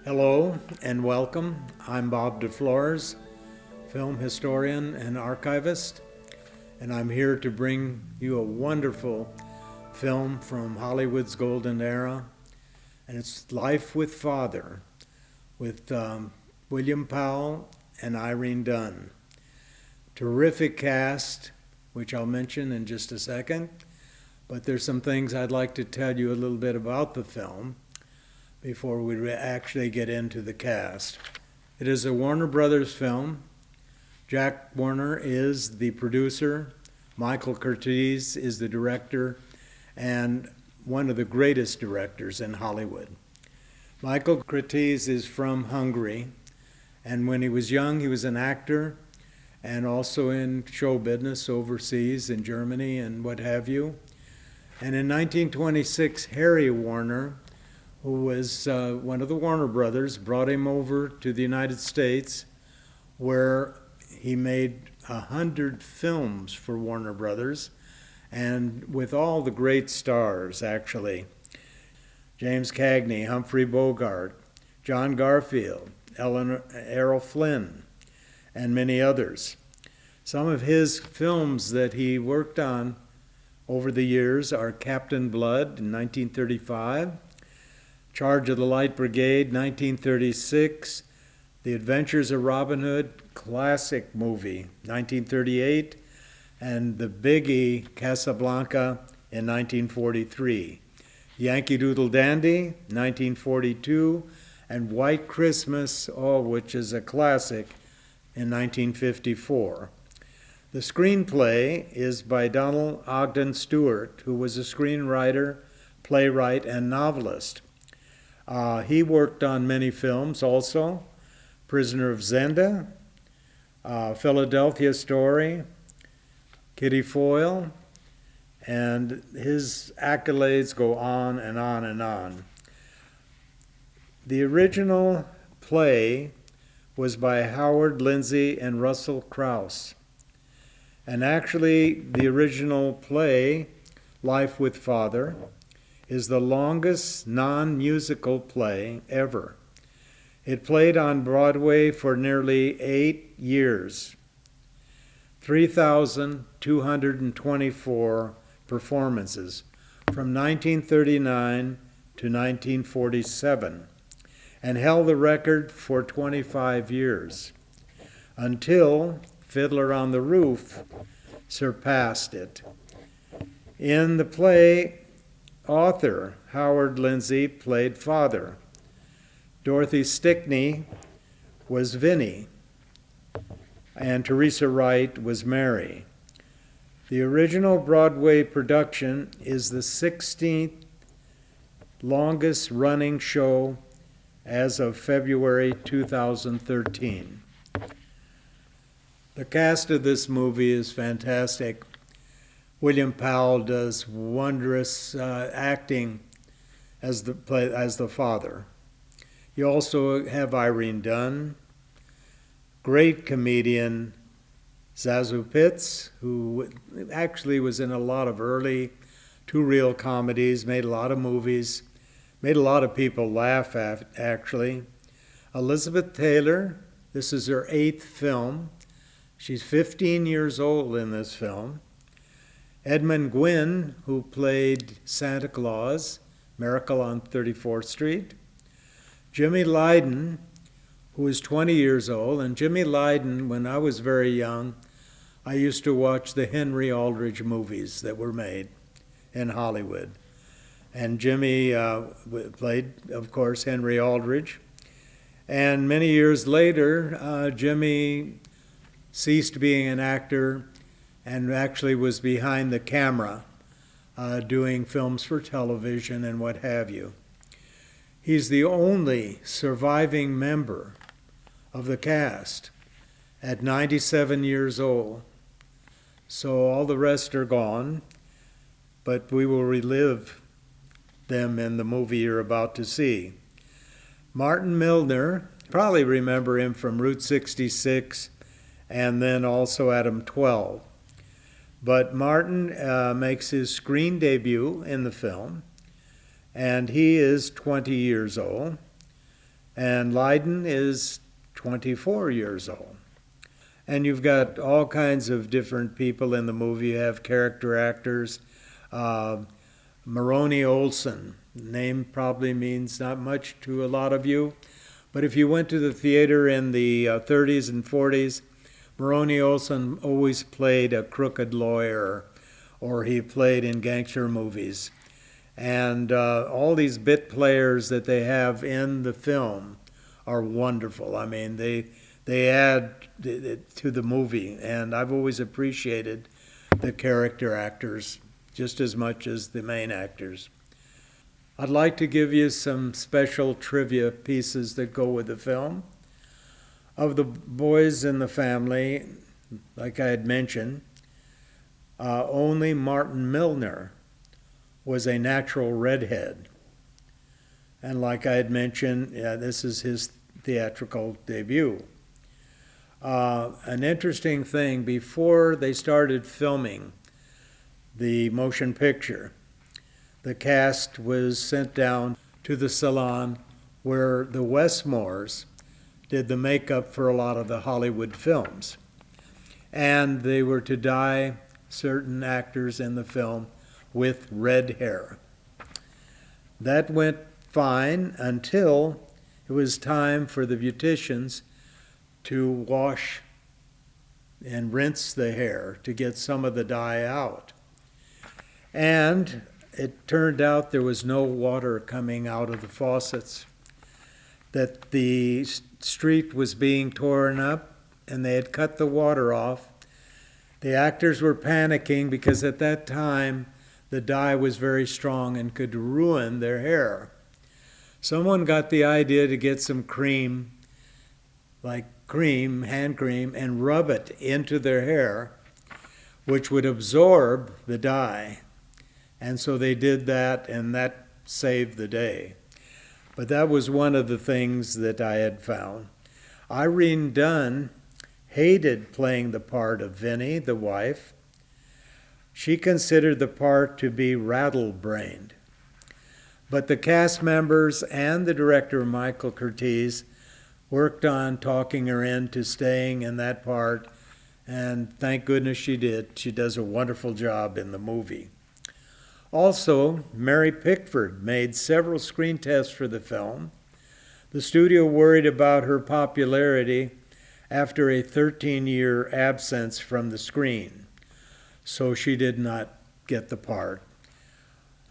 Hello and welcome. I'm Bob DeFlores, film historian and archivist, and I'm here to bring you a wonderful film from Hollywood's golden era, and it's Life with Father with William Powell and Irene Dunne. Terrific cast, which I'll mention in just a second, but there's some things I'd like to tell you a little bit about the film before we actually get into the cast. It is a Warner Brothers film. Jack Warner is the producer. Michael Curtiz is the director and one of the greatest directors in Hollywood. Michael Curtiz is from Hungary, and when he was young, he was an actor and also in show business overseas in Germany and what have you. And in 1926, Harry Warner, who was one of the Warner brothers, brought him over to the United States, where he made 100 films for Warner Brothers, and with all the great stars, actually. James Cagney, Humphrey Bogart, John Garfield, Errol Flynn, and many others. Some of his films that he worked on over the years are Captain Blood in 1935, Charge of the Light Brigade, 1936, The Adventures of Robin Hood, classic movie, 1938, and the biggie Casablanca in 1943. Yankee Doodle Dandy, 1942, and White Christmas, which is a classic, in 1954. The screenplay is by Donald Ogden Stewart, who was a screenwriter, playwright, and novelist. He worked on many films also, Prisoner of Zenda, Philadelphia Story, Kitty Foyle, and his accolades go on and on and on. The original play was by Howard Lindsay and Russell Crouse. And actually, the original play, Life with Father, is the longest non-musical play ever. It played on Broadway for nearly 8 years, 3,224 performances from 1939 to 1947, and held the record for 25 years, until Fiddler on the Roof surpassed it. In the play, author Howard Lindsay played Father. Dorothy Stickney was Vinnie, and Teresa Wright was Mary. The original Broadway production is the 16th longest running show as of February 2013. The cast of this movie is fantastic. William Powell does wondrous acting as the father. You also have Irene Dunne, great comedian Zazu Pitts, who actually was in a lot of early two-reel comedies, made a lot of movies, made a lot of people laugh actually. Elizabeth Taylor, this is her 8th film. She's 15 years old in this film. Edmund Gwynn, who played Santa Claus, Miracle on 34th Street. Jimmy Lydon, who is 20 years old. And Jimmy Lydon, when I was very young, I used to watch the Henry Aldrich movies that were made in Hollywood. And Jimmy played, of course, Henry Aldrich. And many years later, Jimmy ceased being an actor and actually was behind the camera doing films for television and what have you. He's the only surviving member of the cast at 97 years old. So all the rest are gone, but we will relive them in the movie you're about to see. Martin Milner, probably remember him from Route 66 and then also Adam 12. But Martin makes his screen debut in the film, and he is 20 years old. and Lydon is 24 years old. And you've got all kinds of different people in the movie. You have character actors. Maroney Olson, name probably means not much to a lot of you, but if you went to the theater in the 30s and 40s, Maroney Olson always played a crooked lawyer, or he played in gangster movies. And all these bit players that they have in the film are wonderful. I mean, they add to the movie, and I've always appreciated the character actors just as much as the main actors. I'd like to give you some special trivia pieces that go with the film. Of the boys in the family, like I had mentioned, only Martin Milner was a natural redhead. And like I had mentioned, this is his theatrical debut. An interesting thing, before they started filming the motion picture, the cast was sent down to the salon where the Westmores did the makeup for a lot of the Hollywood films. And they were to dye certain actors in the film with red hair. That went fine until it was time for the beauticians to wash and rinse the hair to get some of the dye out. And it turned out there was no water coming out of the faucets, that the street was being torn up and they had cut the water off. The actors were panicking because at that time the dye was very strong and could ruin their hair. Someone got the idea to get some cream, like cream, hand cream, and rub it into their hair, which would absorb the dye. And so they did that, and that saved the day. But that was one of the things that I had found. Irene Dunn hated playing the part of Vinnie, the wife. She considered the part to be rattle-brained. But the cast members and the director, Michael Curtiz, worked on talking her into staying in that part, and thank goodness she did. She does a wonderful job in the movie. Also, Mary Pickford made several screen tests for the film. The studio worried about her popularity after a 13-year absence from the screen, so she did not get the part.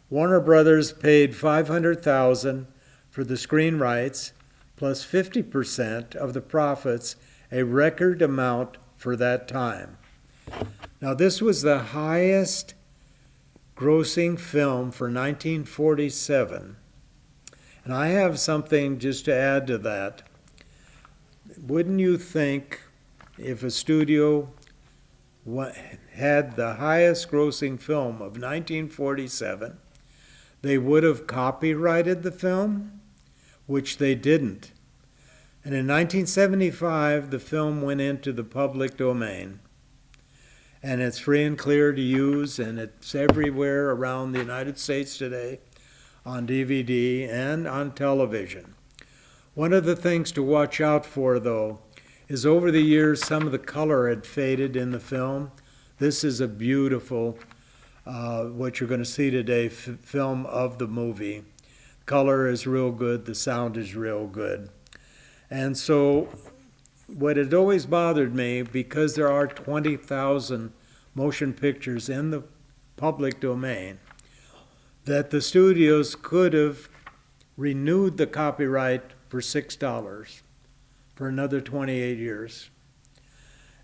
Warner Brothers paid $500,000 for the screen rights, plus 50% of the profits, a record amount for that time. Now, this was the highest grossing film for 1947. And I have something just to add to that. Wouldn't you think if a studio had the highest grossing film of 1947, they would have copyrighted the film? Which they didn't. And in 1975, the film went into the public domain. And it's free and clear to use, and it's everywhere around the United States today on DVD and on television. One of the things to watch out for, though, is over the years some of the color had faded in the film. This is a beautiful, what you're going to see today, film of the movie. Color is real good, the sound is real good. And so what had always bothered me, because there are 20,000 motion pictures in the public domain, that the studios could have renewed the copyright for $6 for another 28 years.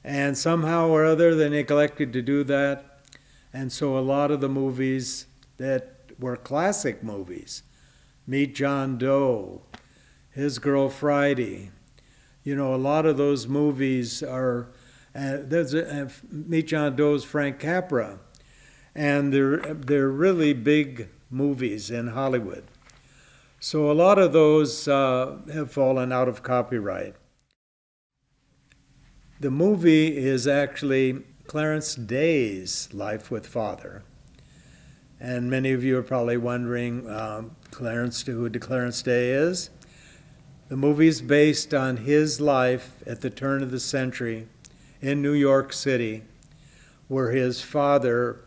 And somehow or other they neglected to do that. And so a lot of the movies that were classic movies, Meet John Doe, His Girl Friday, a lot of those movies are, Meet John Doe's Frank Capra, and they're really big movies in Hollywood. So a lot of those have fallen out of copyright. The movie is actually Clarence Day's life with Father. And many of you are probably wondering who Clarence Day is. The movie's based on his life at the turn of the century in New York City, where his father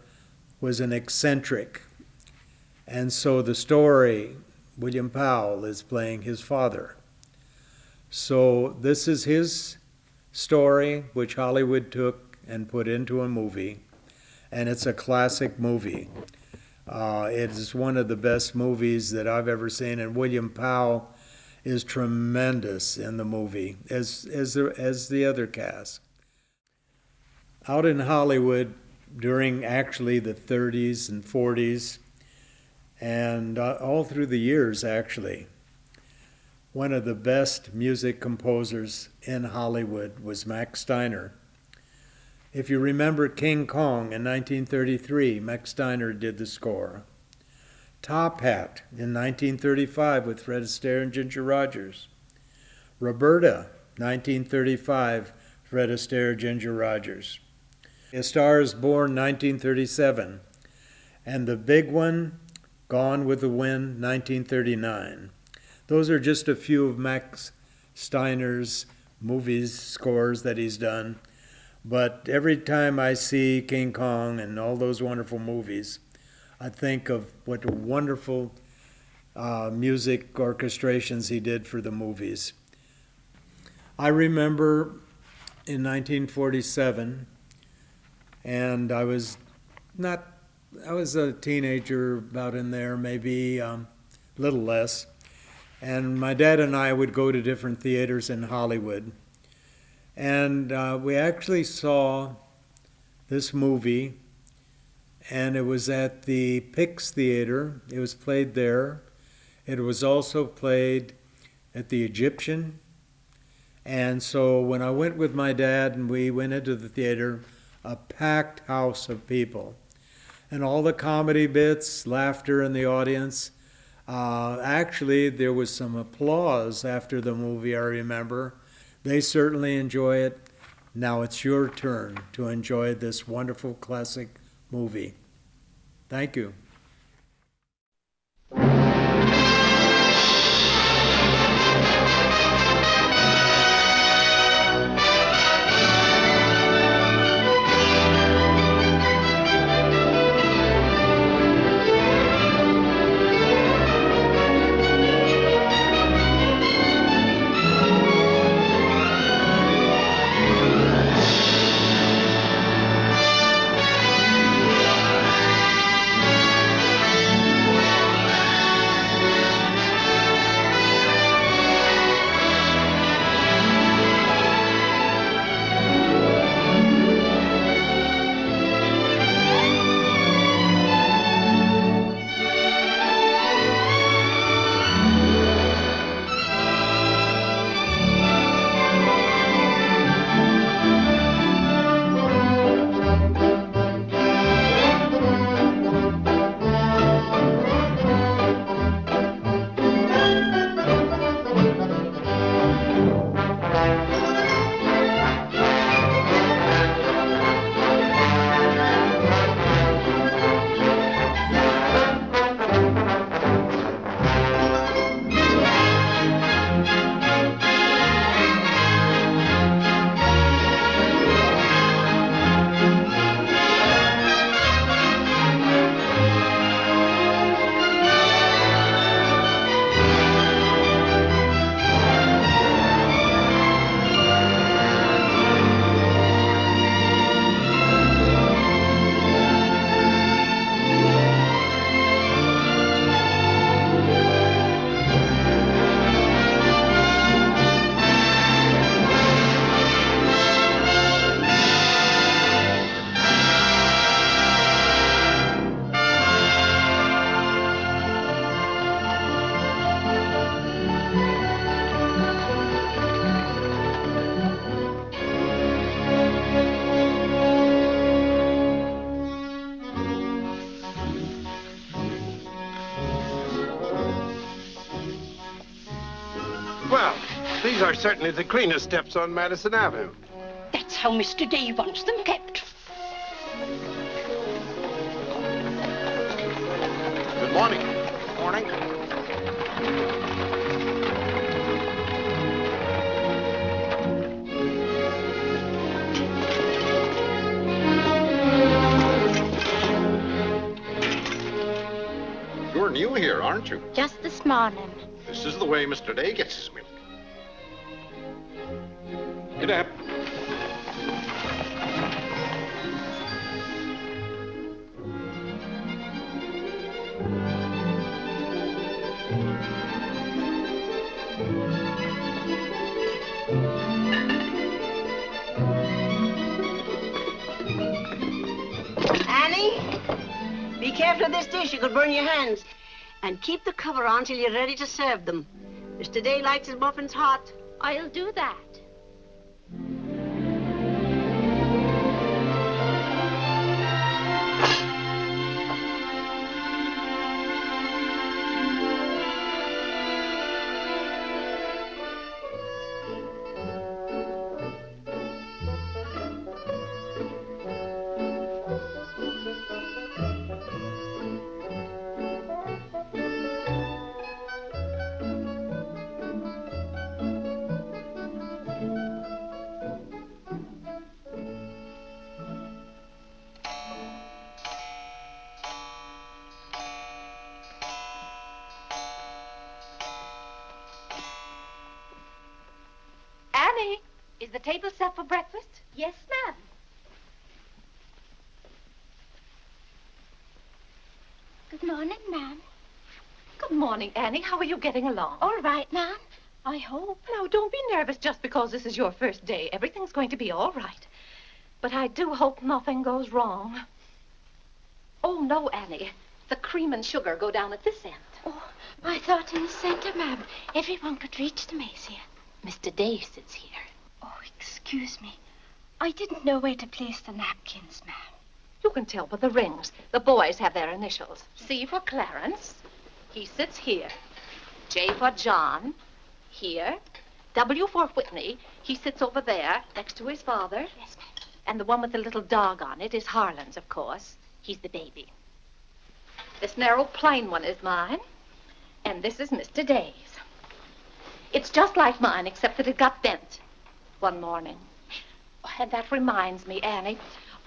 was an eccentric. And so the story, William Powell is playing his father. So this is his story, which Hollywood took and put into a movie, and it's a classic movie. It is one of the best movies that I've ever seen, and William Powell is tremendous in the movie, as the other cast. Out in Hollywood during actually the 30s and 40s, and all through the years actually, one of the best music composers in Hollywood was Max Steiner. If you remember King Kong in 1933, Max Steiner did the score. Top Hat in 1935 with Fred Astaire and Ginger Rogers. Roberta, 1935, Fred Astaire, Ginger Rogers. A Star is Born, 1937. And the big one, Gone with the Wind, 1939. Those are just a few of Max Steiner's movies, scores that he's done. But every time I see King Kong and all those wonderful movies, I think of what wonderful music orchestrations he did for the movies. I remember in 1947, and I was a teenager about in there, maybe a little less. And my dad and I would go to different theaters in Hollywood. And we actually saw this movie, and it was at the Pix Theater. It was played there. It was also played at the Egyptian. And so when I went with my dad and we went into the theater, a packed house of people. And all the comedy bits, laughter in the audience. Actually, there was some applause after the movie, I remember. They certainly enjoy it. Now it's your turn to enjoy this wonderful classic movie. Thank you. Well, these are certainly the cleanest steps on Madison Avenue. That's how Mr. Day wants them kept. Good morning. Morning. You're new here, aren't you? Just this morning. This is the way Mr. Day gets his milk. Get up. Be careful of this dish, you could burn your hands. And keep the cover on till you're ready to serve them. Mr. Day likes his muffins hot. I'll do that. Annie, is the table set for breakfast? Yes, ma'am. Good morning, ma'am. Good morning, Annie. How are you getting along? All right, ma'am. I hope. Now, don't be nervous just because this is your first day. Everything's going to be all right. But I do hope nothing goes wrong. Oh, no, Annie. The cream and sugar go down at this end. Oh, I thought in the center, ma'am. Everyone could reach them easier. Mr. Day sits here. Oh, excuse me. I didn't know where to place the napkins, ma'am. You can tell by the rings. The boys have their initials. C for Clarence. He sits here. J for John. Here. W for Whitney. He sits over there, next to his father. Yes, ma'am. And the one with the little dog on it is Harlan's, of course. He's the baby. This narrow, plain one is mine. And this is Mr. Day's. It's just like mine, except that it got bent one morning. Oh, and that reminds me, Annie,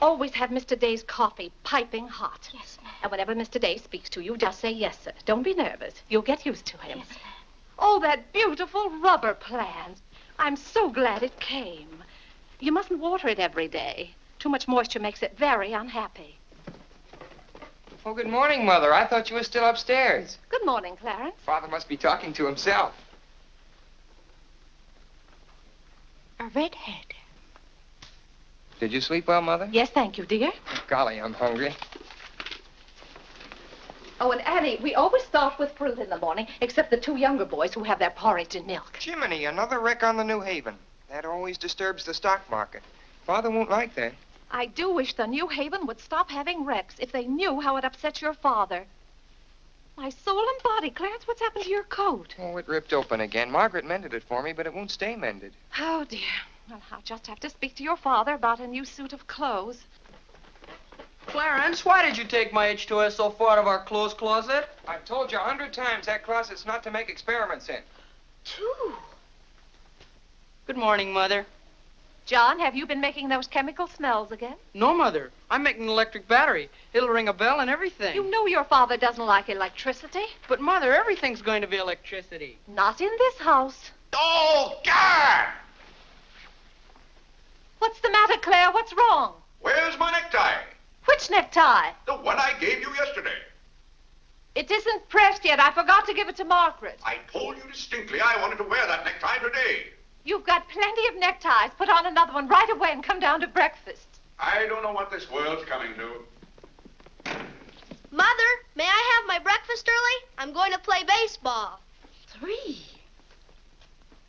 always have Mr. Day's coffee piping hot. Yes, ma'am. And whenever Mr. Day speaks to you, just say yes, sir. Don't be nervous. You'll get used to him. Yes, ma'am. Oh, that beautiful rubber plant. I'm so glad it came. You mustn't water it every day. Too much moisture makes it very unhappy. Oh, good morning, Mother. I thought you were still upstairs. Good morning, Clarence. Father must be talking to himself. A redhead. Did you sleep well, Mother? Yes, thank you, dear. Golly, I'm hungry. Oh, and Annie, we always start with fruit in the morning, except the two younger boys who have their porridge and milk. Jiminy, another wreck on the New Haven. That always disturbs the stock market. Father won't like that. I do wish the New Haven would stop having wrecks if they knew how it upsets your father. My soul and body, Clarence, what's happened to your coat? Oh, it ripped open again. Margaret mended it for me, but it won't stay mended. Oh, dear. Well, I'll just have to speak to your father about a new suit of clothes. Clarence, why did you take my H2S so far out of our clothes closet? I've told you 100 times that closet's not to make experiments in. Two. Good morning, Mother. John, have you been making those chemical smells again? No, Mother. I'm making an electric battery. It'll ring a bell and everything. You know your father doesn't like electricity. But, Mother, everything's going to be electricity. Not in this house. Oh, God! What's the matter, Claire? What's wrong? Where's my necktie? Which necktie? The one I gave you yesterday. It isn't pressed yet. I forgot to give it to Margaret. I told you distinctly I wanted to wear that necktie today. You've got plenty of neckties. Put on another one right away and come down to breakfast. I don't know what this world's coming to. Mother, may I have my breakfast early? I'm going to play baseball. 3.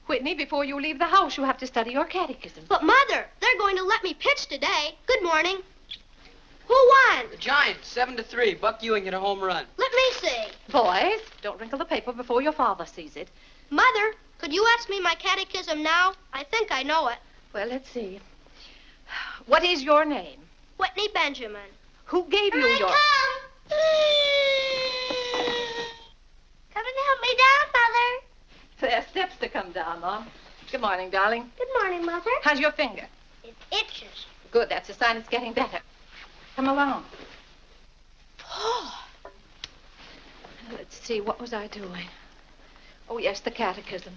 Whitney, before you leave the house, you have to study your catechism. But, Mother, they're going to let me pitch today. Good morning. Who won? The Giants, 7-3. Buck Ewing hit a home run. Let me see. Boys, don't wrinkle the paper before your father sees it. Mother, could you ask me my catechism now? I think I know it. Well, let's see. What is your name? Whitney Benjamin. Who gave you Here your... I come. Come and help me down, Mother. There are steps to come down on. Good morning, darling. Good morning, Mother. How's your finger? It itches. Good, that's a sign it's getting better. Come along. see, what was I doing? Oh, yes, the Catechism.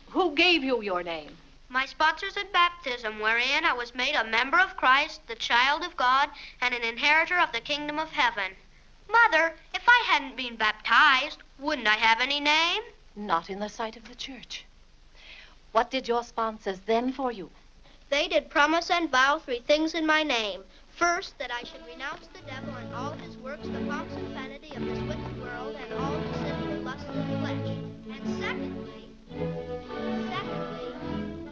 Who gave you your name? My sponsors at baptism, wherein I was made a member of Christ, the child of God, and an inheritor of the kingdom of heaven. Mother, if I hadn't been baptized, wouldn't I have any name? Not in the sight of the church. What did your sponsors then for you? They did promise and vow 3 things in my name. First, that I should renounce the devil and all his works, the pomps and vanity of this wicked world, and all the sinful lusts of the flesh. And secondly,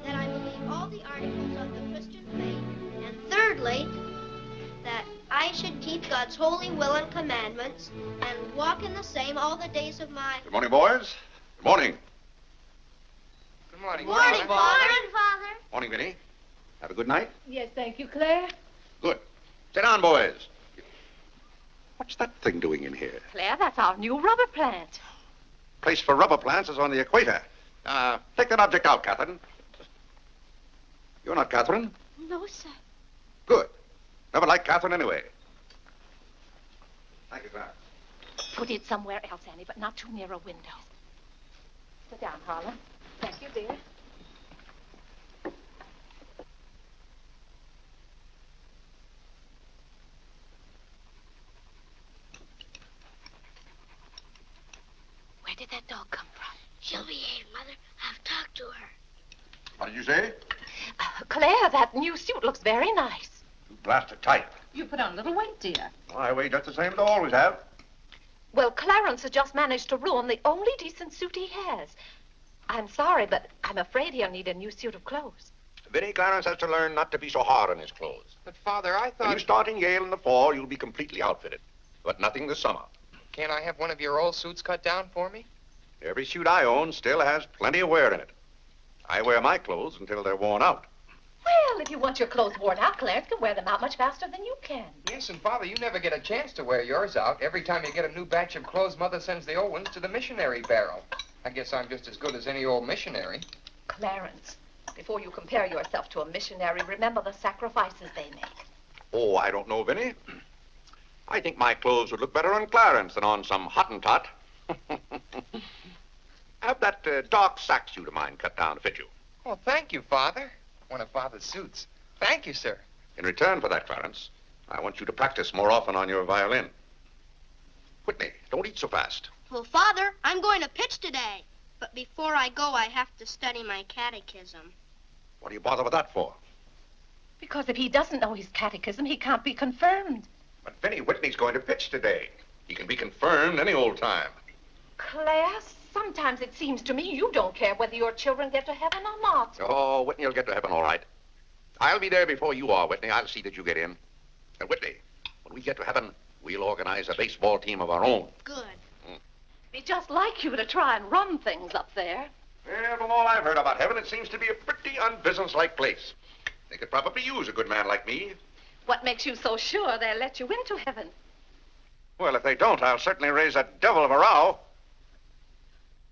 that I believe all the articles of the Christian faith. And thirdly, that I should keep God's holy will and commandments and walk in the same all the days of my... Good morning, boys. Good morning. Good morning. Morning, Father. Father. Morning, Vinny. Have a good night? Yes, thank you, Claire. Good. Sit down, boys. What's that thing doing in here? Claire, that's our new rubber plant. Place for rubber plants is on the equator. Take that object out, Catherine. You're not Catherine? No, sir. Good. Never liked Catherine anyway. Thank you, Clarence. Put it somewhere else, Annie, but not too near a window. Sit down, Harlan. Thank you, dear. Where did that dog come from? She'll behave, Mother. I've talked to her. What did you say? Claire, that new suit looks very nice. You blasted tight. You put on a little weight, dear. I weigh just the same as I always have. Well, Clarence has just managed to ruin the only decent suit he has. I'm sorry, but I'm afraid he'll need a new suit of clothes. Vinny, Clarence has to learn not to be so hard on his clothes. But, Father, I When you thought... start in Yale in the fall, you'll be completely outfitted. But nothing this summer. Can't I have one of your old suits cut down for me? Every suit I own still has plenty of wear in it. I wear my clothes until they're worn out. Well, if you want your clothes worn out, Clarence can wear them out much faster than you can. Yes, and, Father, you never get a chance to wear yours out. Every time you get a new batch of clothes, Mother sends the old ones to the missionary barrel. I guess I'm just as good as any old missionary. Clarence, before you compare yourself to a missionary, remember the sacrifices they make. Oh, I don't know, Vinny. I think my clothes would look better on Clarence than on some Hottentot. Have that dark sack suit of mine cut down to fit you. Oh, thank you, Father. One of Father's suits. Thank you, sir. In return for that, Clarence, I want you to practice more often on your violin. Whitney, don't eat so fast. Well, Father, I'm going to pitch today. But before I go, I have to study my catechism. What do you bother with that for? Because if he doesn't know his catechism, he can't be confirmed. But Vinny, Whitney's going to pitch today. He can be confirmed any old time. Claire, sometimes it seems to me you don't care whether your children get to heaven or not. Oh, Whitney will get to heaven all right. I'll be there before you are, Whitney. I'll see that you get in. And Whitney, when we get to heaven, we'll organize a baseball team of our own. Good. It'd be just like you to try and run things up there. Well, from all I've heard about heaven, it seems to be a pretty unbusinesslike place. They could probably use a good man like me. What makes you so sure they'll let you into heaven? Well, if they don't, I'll certainly raise a devil of a row.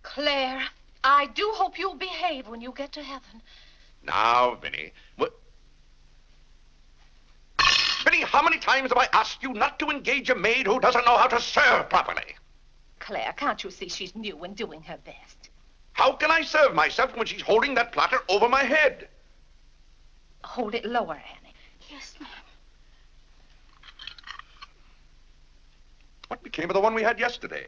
Claire, I do hope you'll behave when you get to heaven. Now, Vinny, Vinny, how many times have I asked you not to engage a maid who doesn't know how to serve properly? Claire, can't you see she's new and doing her best? How can I serve myself when she's holding that platter over my head? Hold it lower, Annie. Yes, ma'am. What became of the one we had yesterday?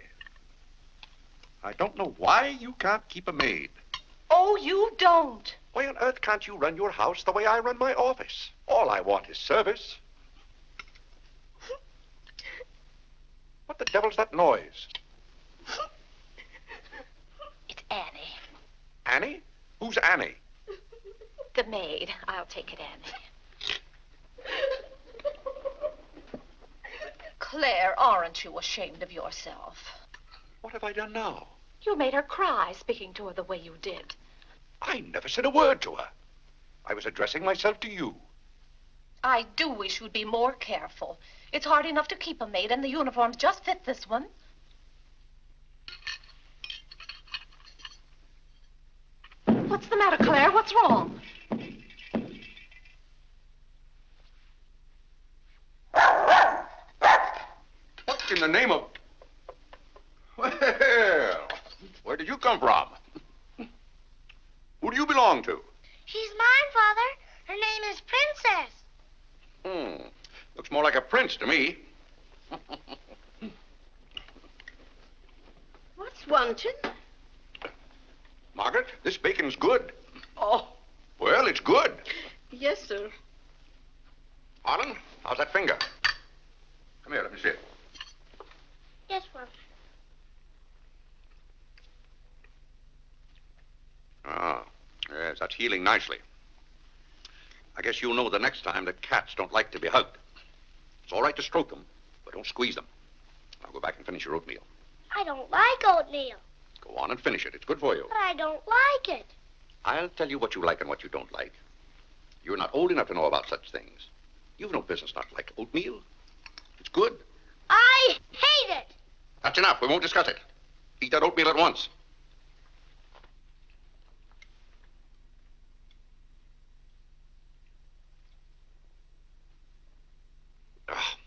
I don't know why you can't keep a maid. Oh, you don't. Why on earth can't you run your house the way I run my office? All I want is service. What the devil's that noise? It's Annie. Annie? Who's Annie? The maid. I'll take it, Annie. Claire, aren't you ashamed of yourself? What have I done now? You made her cry speaking to her the way you did. I never said a word to her. I was addressing myself to you. I do wish you'd be more careful. It's hard enough to keep a maid, and the uniforms just fit this one. What's the matter, Claire? What's wrong? What in the name of... Well, where did you come from? Who do you belong to? She's mine, Father. Her name is Princess. Looks more like a prince to me. What's wanted? Margaret, this bacon's good. Oh, Well, it's good. yes, sir. Harlan, how's that finger? Come here, let me see it. Yes, Father. Ah, yes, that's healing nicely. I guess you'll know the next time that cats don't like to be hugged. It's all right to stroke them, but don't squeeze them. Now go back and finish your oatmeal. I don't like oatmeal. Go on and finish it. It's good for you. But I don't like it. I'll tell you what you like and what you don't like. You're not old enough to know about such things. You've no business not to like oatmeal. It's good. I hate it. That's enough. We won't discuss it. Eat that oatmeal at once. Ah.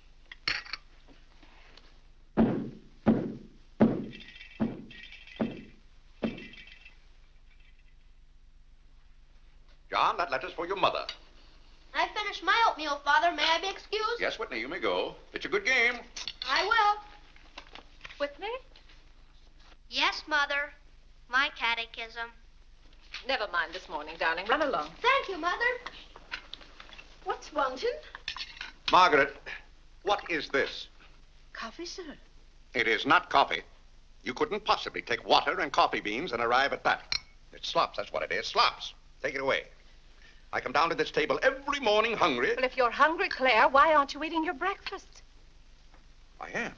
John, that letter's for your mother. I finished my oatmeal, Father. May I be excused? Yes, Whitney, you may go. It's a good game. I will. Whitney? Yes, Mother. My catechism. Never mind this morning, darling. Run along. Thank you, Mother. What's wanted? Margaret, what is this? Coffee, sir. It is not coffee. You couldn't possibly take water and coffee beans and arrive at that. It's slops, that's what it is. Slops. Take it away. I come down to this table every morning hungry. Well, if you're hungry, Claire, why aren't you eating your breakfast? I am.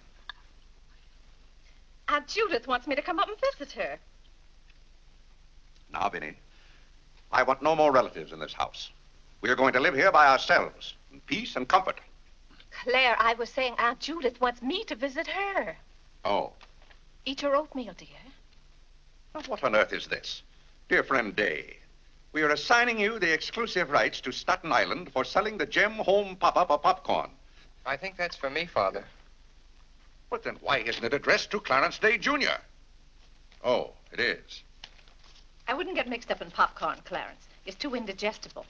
Aunt Judith wants me to come up and visit her. Now, Vinny, I want no more relatives in this house. We are going to live here by ourselves, in peace and comfort. Claire, I was saying Aunt Judith wants me to visit her. Oh. Eat your oatmeal, dear. Now, what on earth is this? Dear friend Day, we are assigning you the exclusive rights to Staten Island for selling the Gem Home Pop-Up of popcorn. I think that's for me, Father. But then why isn't it addressed to Clarence Day, Jr.? Oh, it is. I wouldn't get mixed up in popcorn, Clarence. It's too indigestible.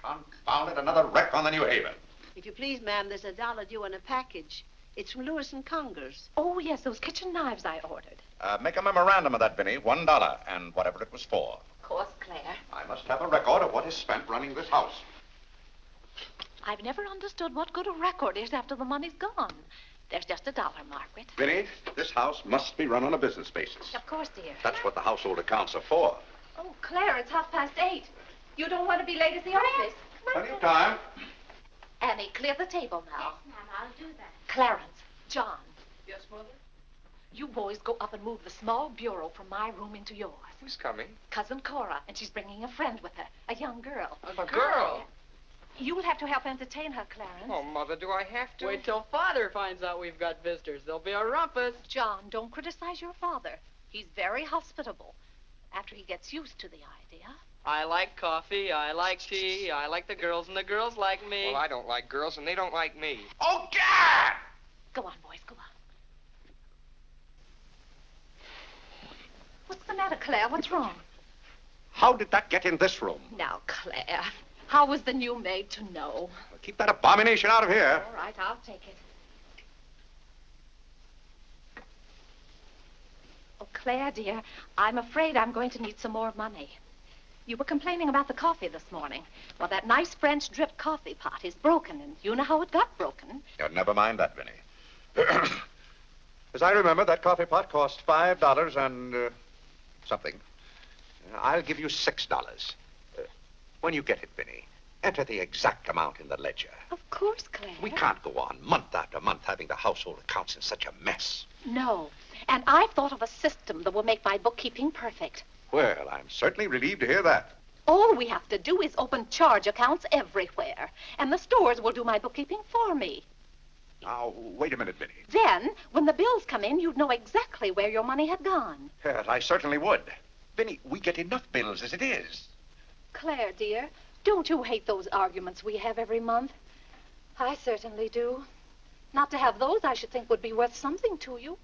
Confound it, another wreck on the New Haven. If you please, ma'am, there's $1 due on a package. It's from Lewis and Congers. Oh, yes, those kitchen knives I ordered. Make a memorandum of that, Vinny. $1 and whatever it was for. Of course, Claire. I must have a record of what is spent running this house. I've never understood what good a record is after the money's gone. There's just $1, Margaret. Vinny, this house must be run on a business basis. Of course, dear. That's what the household accounts are for. Oh, Claire, it's 8:30. You don't want to be late at the office. Plenty of time. Annie, clear the table now. Yes, ma'am, I'll do that. Clarence, John, Yes, Mother? you boys go up and move the small bureau from my room into yours. Who's coming? Cousin Cora, and she's bringing a friend with her, a young girl. A girl? You'll have to help entertain her, Clarence. Oh, Mother, do I have to? Wait till Father finds out we've got visitors. There'll be a rumpus. John, don't criticize your father. He's very hospitable after he gets used to the idea. I like coffee, I like tea, I like the girls, and the girls like me. Well, I don't like girls, and they don't like me. Oh, God! Go on, boys, go on. What's the matter, Claire? What's wrong? How did that get in this room? Now, Claire, how was the new maid to know? Well, keep that abomination out of here. All right, I'll take it. Oh, Claire, dear, I'm afraid I'm going to need some more money. You were complaining about the coffee this morning. Well, that nice French drip coffee pot is broken, and you know how it got broken. Yeah, never mind that, Vinny. As I remember, that coffee pot cost $5 and something. I'll give you $6. When you get it, Vinny, enter the exact amount in the ledger. Of course, Claire. We can't go on month after month having the household accounts in such a mess. No, and I've thought of a system that will make my bookkeeping perfect. Well, I'm certainly relieved to hear that. All we have to do is open charge accounts everywhere, and the stores will do my bookkeeping for me. Now, wait a minute, Vinny. Then, when the bills come in, you'd know exactly where your money had gone. Yes, I certainly would. Vinny, we get enough bills as it is. Claire, dear, don't you hate those arguments we have every month? I certainly do. Not to have those, I should think, would be worth something to you.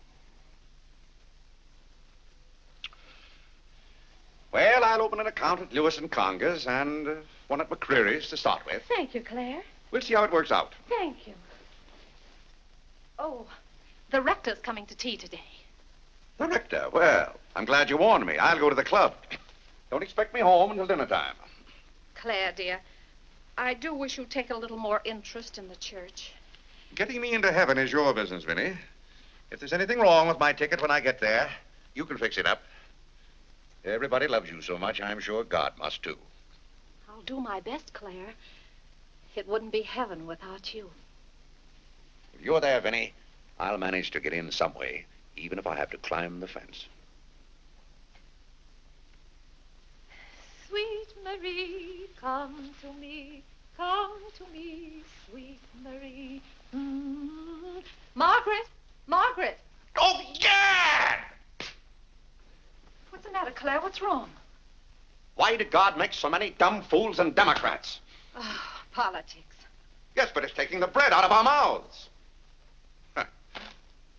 Well, I'll open an account at Lewis and Conger's and one at McCreary's to start with. Thank you, Claire. We'll see how it works out. Thank you. Oh, the rector's coming to tea today. The rector? Well, I'm glad you warned me. I'll go to the club. Don't expect me home until dinner time. Claire, dear, I do wish you'd take a little more interest in the church. Getting me into heaven is your business, Vinny. If there's anything wrong with my ticket when I get there, you can fix it up. Everybody loves you so much, I'm sure God must, too. I'll do my best, Claire. It wouldn't be heaven without you. If you're there, Vinny, I'll manage to get in some way, even if I have to climb the fence. Sweet Marie, come to me, sweet Marie. Margaret! Margaret! Oh, Gad! What's the matter, Claire? What's wrong? Why did God make so many dumb fools and Democrats? Oh, politics. Yes, but it's taking the bread out of our mouths. Huh.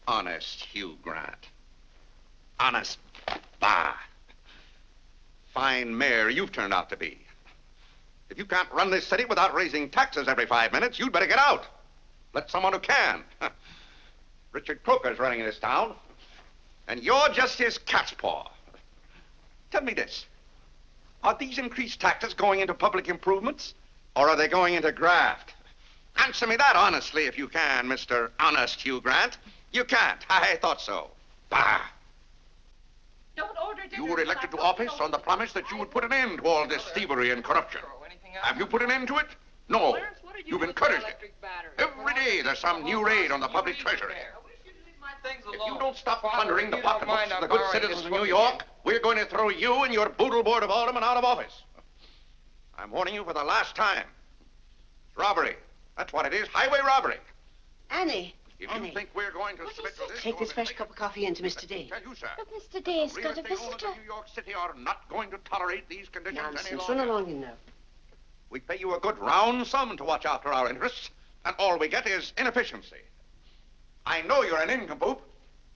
Honest Hugh Grant. Honest, bah. Fine mayor you've turned out to be. If you can't run this city without raising taxes every 5 minutes, you'd better get out. Let someone who can. Richard Croker's running this town, and you're just his cat's paw. Tell me this. Are these increased taxes going into public improvements, or are they going into graft? Answer me that honestly if you can, Mr. Honest Hugh Grant. You can't. I thought so. Bah! Don't order dinner. You were elected to office on the promise that you would put an end to all this thievery and corruption. Have you put an end to it? No. You've encouraged it. Every day there's some new raid on the public treasury. If you don't stop plundering the pocketbooks of the good citizens of New York, we're going to throw you and your boodle board of aldermen out of office. I'm warning you for the last time. It's robbery. That's what it is. Highway robbery. Annie. If you think we're going to submit to this... Take this fresh cup of coffee in to Mr. Day. Tell you, sir. But Mr. Day's We got a as the owners visitor. of New York City are not going to tolerate these conditions any Nonsense. longer. Run along in now. We pay you a good round sum to watch after our interests, and all we get is inefficiency. I know you're an nincompoop,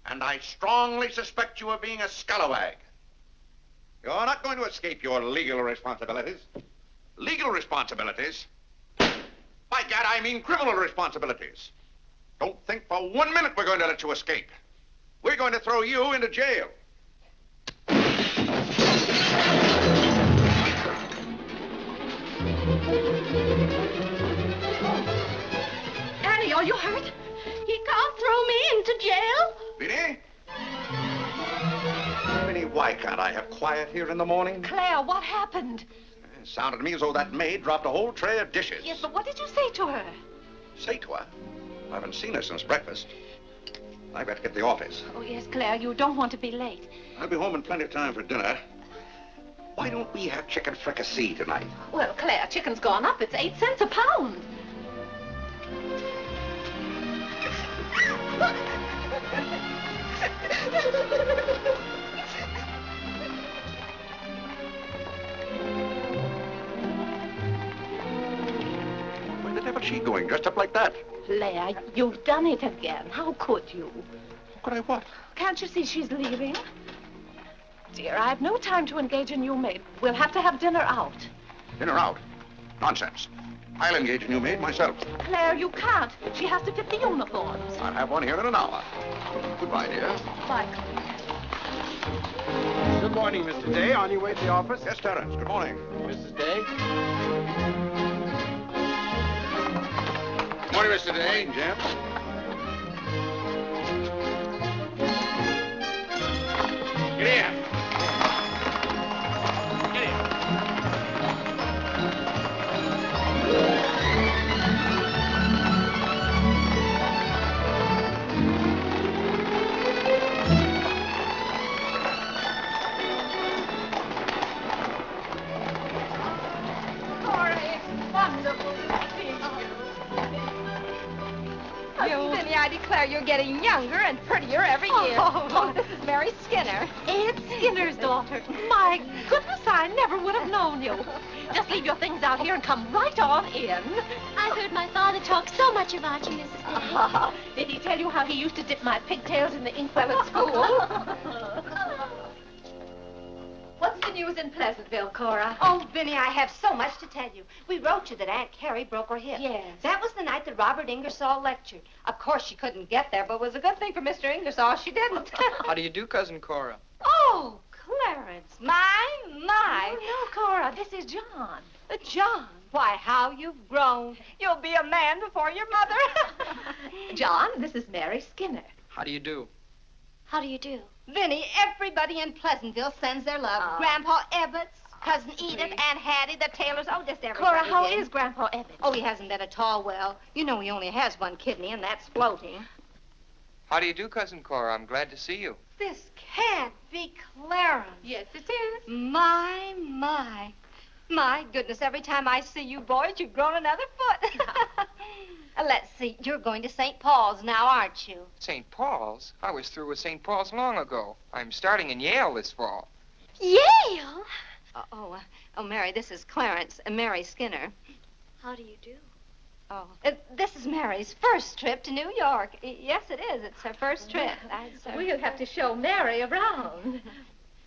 and I strongly suspect you of being a scalawag. You're not going to escape your legal responsibilities. Legal responsibilities? By gad, I mean criminal responsibilities. Don't think for 1 minute we're going to let you escape. We're going to throw you into jail. Annie, are you hurt? He can't throw me into jail. Vinny? Vinny, why can't I have quiet here in the morning? Claire, what happened? It sounded to me as though that maid dropped a whole tray of dishes. Yes, but what did you say to her? Say to her? I haven't seen her since breakfast. I've got to get to the office. Oh, yes, Claire, you don't want to be late. I'll be home in plenty of time for dinner. Why don't we have chicken fricassee tonight? Well, Claire, chicken's gone up. It's 8 cents a pound. Where the devil's she going, dressed up like that? Claire, you've done it again. How could you? Could I what? Can't you see she's leaving? Dear, I've no time to engage a new maid. We'll have to have dinner out. Dinner out? Nonsense. I'll engage a new maid myself. Claire, you can't. She has to fit the uniforms. I'll have one here in an hour. Goodbye, dear. Bye, Claire. Good morning, Mr. Day. On your way to the office? Yes, Terence. Good morning. Mrs. Day? Good morning, Mr. Day. Jim. Get in. Vinny, I declare you're getting younger and prettier every year. Oh, this is Mary Skinner. Aunt Skinner's daughter. My goodness, I never would have known you. Just leave your things out here and come right on in. I've heard my father talk so much about you, Mrs. Day. Did he tell you how he used to dip my pigtails in the inkwell at school? What's the news in Pleasantville, Cora? Oh, Vinny, I have so much to tell you. We wrote you that Aunt Carrie broke her hip. Yes. That was the night that Robert Ingersoll lectured. Of course, she couldn't get there, but it was a good thing for Mr. Ingersoll she didn't. How do you do, Cousin Cora? Oh, Clarence, my. Oh, no, Cora, this is John. John, why, how you've grown. You'll be a man before your mother. John, this is Mary Skinner. How do you do? How do you do? Vinny, everybody in Pleasantville sends their love. Oh. Grandpa Ebbets, Cousin Edith, Aunt Hattie, the Taylors, oh, just everybody. Cora, how did. is Grandpa Ebbets? Oh, he hasn't been at all well. You know he only has one kidney, and that's floating. How do you do, Cousin Cora? I'm glad to see you. This can't be Clarence. Yes, it is. My. My goodness, every time I see you boys, you've grown another foot. Let's see, you're going to St. Paul's now, aren't you? St. Paul's? I was through with St. Paul's long ago. I'm starting in Yale this fall. Yale? Mary, this is Clarence, Mary Skinner. How do you do? Oh, this is Mary's first trip to New York. Yes, it is. It's her first trip. We'll have to show Mary around.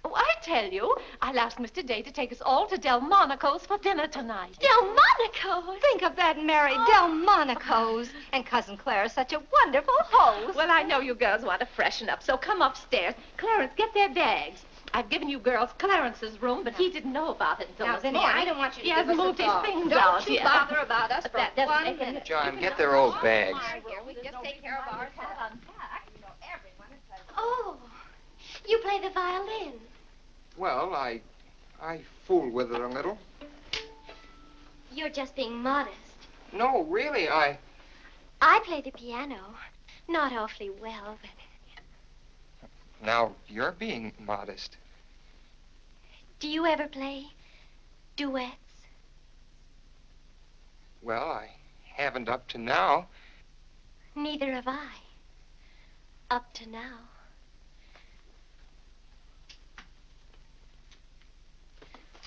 Oh, I tell you, I'll ask Mr. Day to take us all to Delmonico's for dinner tonight. Delmonico's? Think of that, Mary, Delmonico's. And Cousin Clara's such a wonderful host. Well, I know you girls want to freshen up, so come upstairs. Clarence, get their bags. I've given you girls Clarence's room, but he didn't know about it until Now, this Vinny, morning. I don't want you to He give hasn't us a moved his thought. things Don't out you yet. bother about us But for that doesn't 1 make any minute. John, get their old bags. We just take care of ourselves. Oh, you play the violin. Well, I fool with it a little. You're just being modest. No, really, I play the piano. Not awfully well, but... Now, you're being modest. Do you ever play duets? Well, I haven't up to now. Neither have I. Up to now.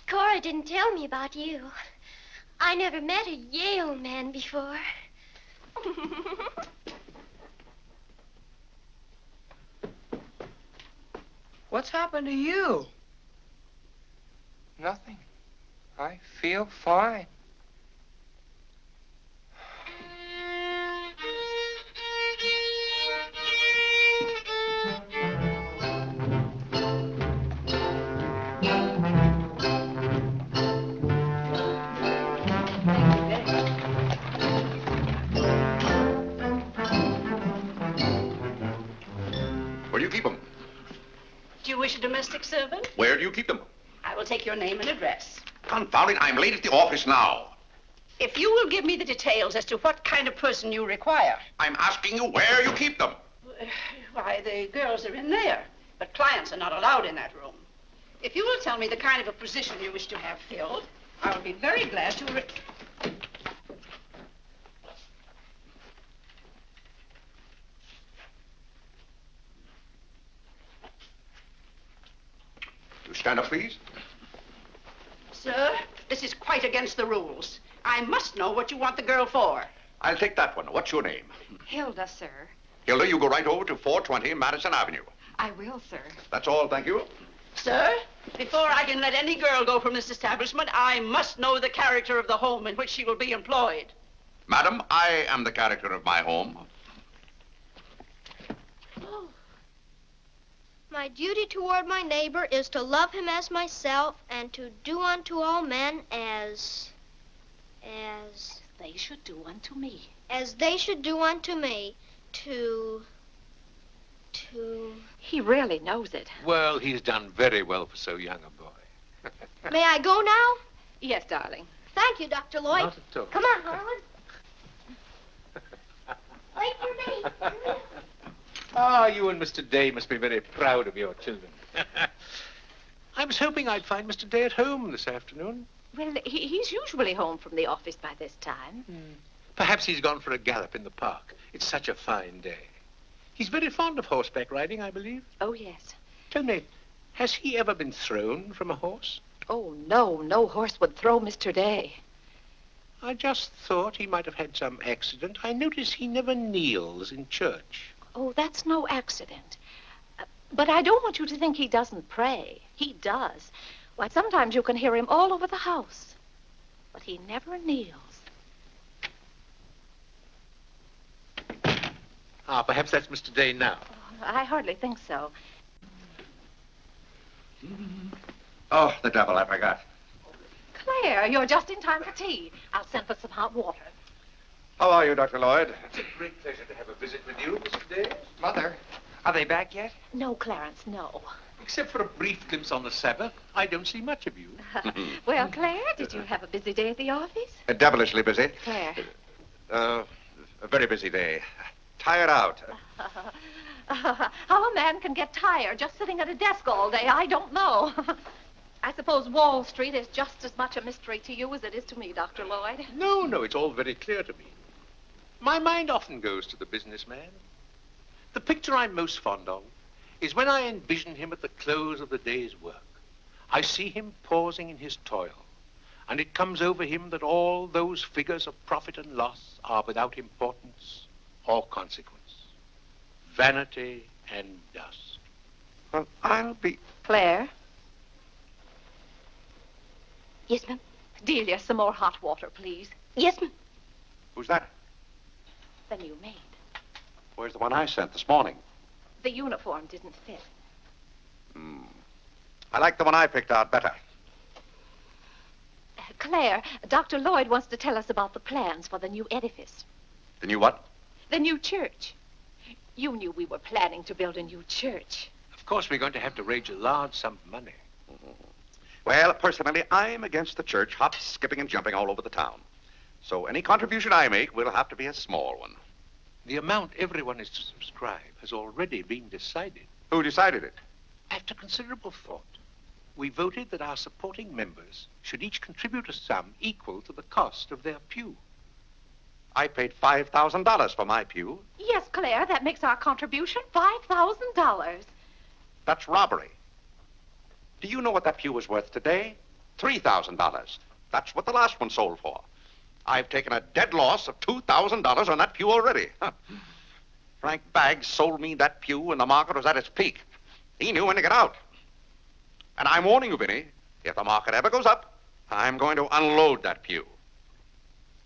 Cora didn't tell me about you. I never met a Yale man before. What's happened to you? Nothing. I feel fine. Where do you keep them? Do you wish a domestic servant? Where do you keep them? I will take your name and address. Confound it, I'm late at the office now. If you will give me the details as to what kind of person you require. I'm asking you where you keep them. Why, the girls are in there, but clients are not allowed in that room. If you will tell me the kind of a position you wish to have filled, I will be very glad to... You stand up, please. Sir, this is quite against the rules. I must know what you want the girl for. I'll take that one. What's your name? Hilda, sir. Hilda, you go right over to 420 Madison Avenue. I will, sir. That's all, thank you. Sir, before I can let any girl go from this establishment, I must know the character of the home in which she will be employed. Madam, I am the character of my home. My duty toward my neighbor is to love him as myself and to do unto all men as They should do unto me. as they should do unto me. He really knows it. Well, he's done very well for so young a boy. May I go now? Yes, darling. Thank you, Dr. Lloyd. Not at all. Come on, Harlan. Wait for me. Ah, you and Mr. Day must be very proud of your children. I was hoping I'd find Mr. Day at home this afternoon. Well, he's usually home from the office by this time. Perhaps he's gone for a gallop in the park. It's such a fine day. He's very fond of horseback riding, I believe. Oh, yes. Tell me, has he ever been thrown from a horse? Oh, no horse would throw Mr. Day. I just thought he might have had some accident. I notice he never kneels in church. Oh, that's no accident. But I don't want you to think he doesn't pray. He does. Why, sometimes you can hear him all over the house. But he never kneels. Ah, perhaps that's Mr. Day now. I hardly think so. Oh, the devil, I forgot. Claire, you're just in time for tea. I'll send for some hot water. How are you, Dr. Lloyd? It's a great pleasure to have a visit with you, Mr. Day. Mother, are they back yet? No, Clarence, no. Except for a brief glimpse on the Sabbath, I don't see much of you. Well, Claire, did you have a busy day at the office? Devilishly busy. Claire. A very busy day. Tired out. How a man can get tired just sitting at a desk all day, I don't know. I suppose Wall Street is just as much a mystery to you as it is to me, Dr. Lloyd. No, it's all very clear to me. My mind often goes to the businessman. The picture I'm most fond of is when I envision him at the close of the day's work. I see him pausing in his toil, and it comes over him that all those figures of profit and loss are without importance or consequence. Vanity and dust. Well, I'll be... Claire? Yes, ma'am. Delia, some more hot water, please. Yes, ma'am. Who's that? The new maid. Where's the one I sent this morning? The uniform didn't fit. I like the one I picked out better. Claire, Dr. Lloyd wants to tell us about the plans for the new edifice. The new what? The new church. You knew we were planning to build a new church. Of course, we're going to have to raise a large sum of money. Well, personally, I'm against the church hopping, skipping, and jumping all over the town. So any contribution I make will have to be a small one. The amount everyone is to subscribe has already been decided. Who decided it? After considerable thought, we voted that our supporting members should each contribute a sum equal to the cost of their pew. I paid $5,000 for my pew. Yes, Claire, that makes our contribution $5,000. That's robbery. Do you know what that pew is worth today? $3,000. That's what the last one sold for. I've taken a dead loss of $2,000 on that pew already. Frank Baggs sold me that pew when the market was at its peak. He knew when to get out. And I'm warning you, Vinny, if the market ever goes up, I'm going to unload that pew.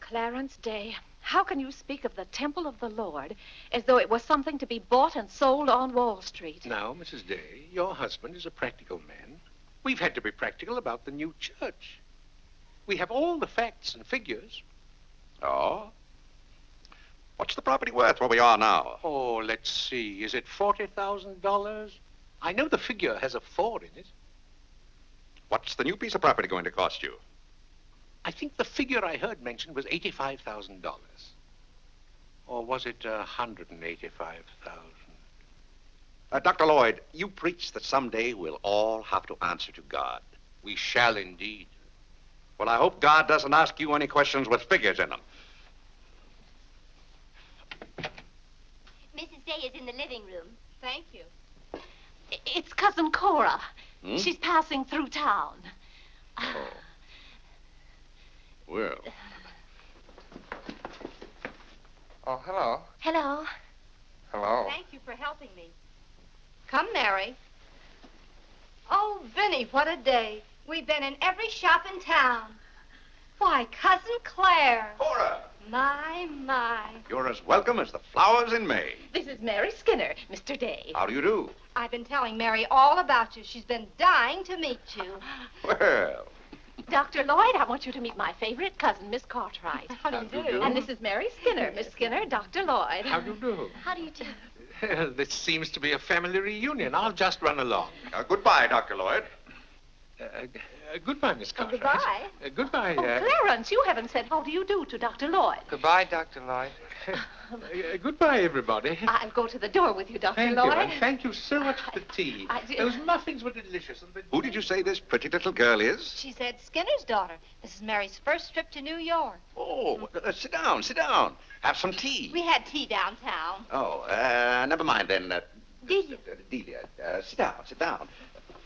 Clarence Day, how can you speak of the temple of the Lord as though it was something to be bought and sold on Wall Street? Now, Mrs. Day, your husband is a practical man. We've had to be practical about the new church. We have all the facts and figures. Oh? What's the property worth where we are now? Oh, let's see. Is it $40,000? I know the figure has a 4 in it. What's the new piece of property going to cost you? I think the figure I heard mentioned was $85,000. Or was it $185,000? Dr. Lloyd, you preach that someday we'll all have to answer to God. We shall indeed. Well, I hope God doesn't ask you any questions with figures in them. Mrs. Day is in the living room. Thank you. It's Cousin Cora. Hmm? She's passing through town. Oh. Well. Oh, hello. Hello. Hello. Thank you for helping me. Come, Mary. Oh, Vinny, what a day. We've been in every shop in town. Why, Cousin Claire. Cora! My. You're as welcome as the flowers in May. This is Mary Skinner, Mr. Day. How do you do? I've been telling Mary all about you. She's been dying to meet you. Well. Dr. Lloyd, I want you to meet my favorite cousin, Miss Cartwright. How do you do? And this is Mary Skinner. Miss Skinner, Dr. Lloyd. How do you do? How do you do? This seems to be a family reunion. I'll just run along. Goodbye, Dr. Lloyd. Goodbye, Miss Cartwright. Goodbye. Goodbye. Oh, Clarence, you haven't said how do you do to Dr. Lloyd. Goodbye, Dr. Lloyd. Goodbye, everybody. I'll go to the door with you, Dr. Thank Lloyd. you, and thank you so much for the tea. Those muffins were delicious. And Who did you say this pretty little girl is? She said Skinner's daughter. This is Mary's first trip to New York. Oh, sit down. Have some tea. We had tea downtown. Oh, never mind then. Delia. Delia, sit down.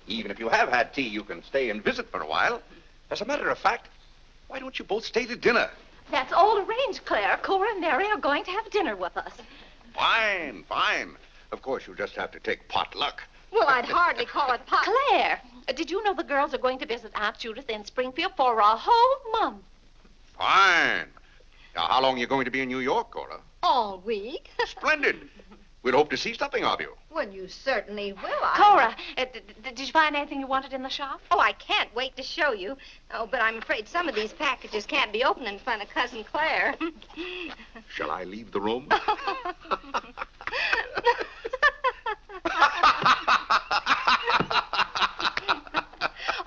Even if you have had tea, you can stay and visit for a while. As a matter of fact, why don't you both stay to dinner? That's all arranged, Claire. Cora and Mary are going to have dinner with us. Fine. Of course, you'll just have to take potluck. Well, I'd hardly call it pot. Claire, Did you know the girls are going to visit Aunt Judith in Springfield for a whole month? Fine. Now, how long are you going to be in New York, Cora? All week. Splendid. We'll hope to see something of you. Well, you certainly will. Cora, did you find anything you wanted in the shop? Oh, I can't wait to show you. Oh, but I'm afraid some of these packages can't be opened in front of Cousin Claire. Shall I leave the room?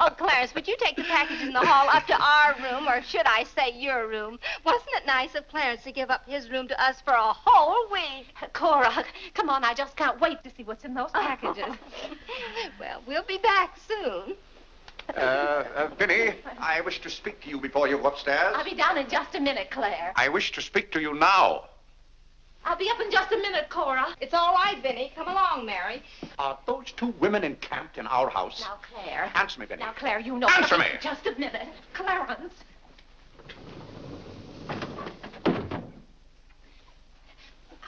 Oh, Clarence, would you take the packages in the hall up to our room, or should I say your room? Wasn't it nice of Clarence to give up his room to us for a whole week? Cora, come on, I just can't wait to see what's in those packages. Well, we'll be back soon. Vinny, I wish to speak to you before you go upstairs. I'll be down in just a minute, Claire. I wish to speak to you now. I'll be up in just a minute, Cora. It's all right, Vinny. Come along, Mary. Are those two women encamped in our house? Now, Claire. Answer me, Vinny. Now, Claire, you know... Answer me! Just a minute. Clarence.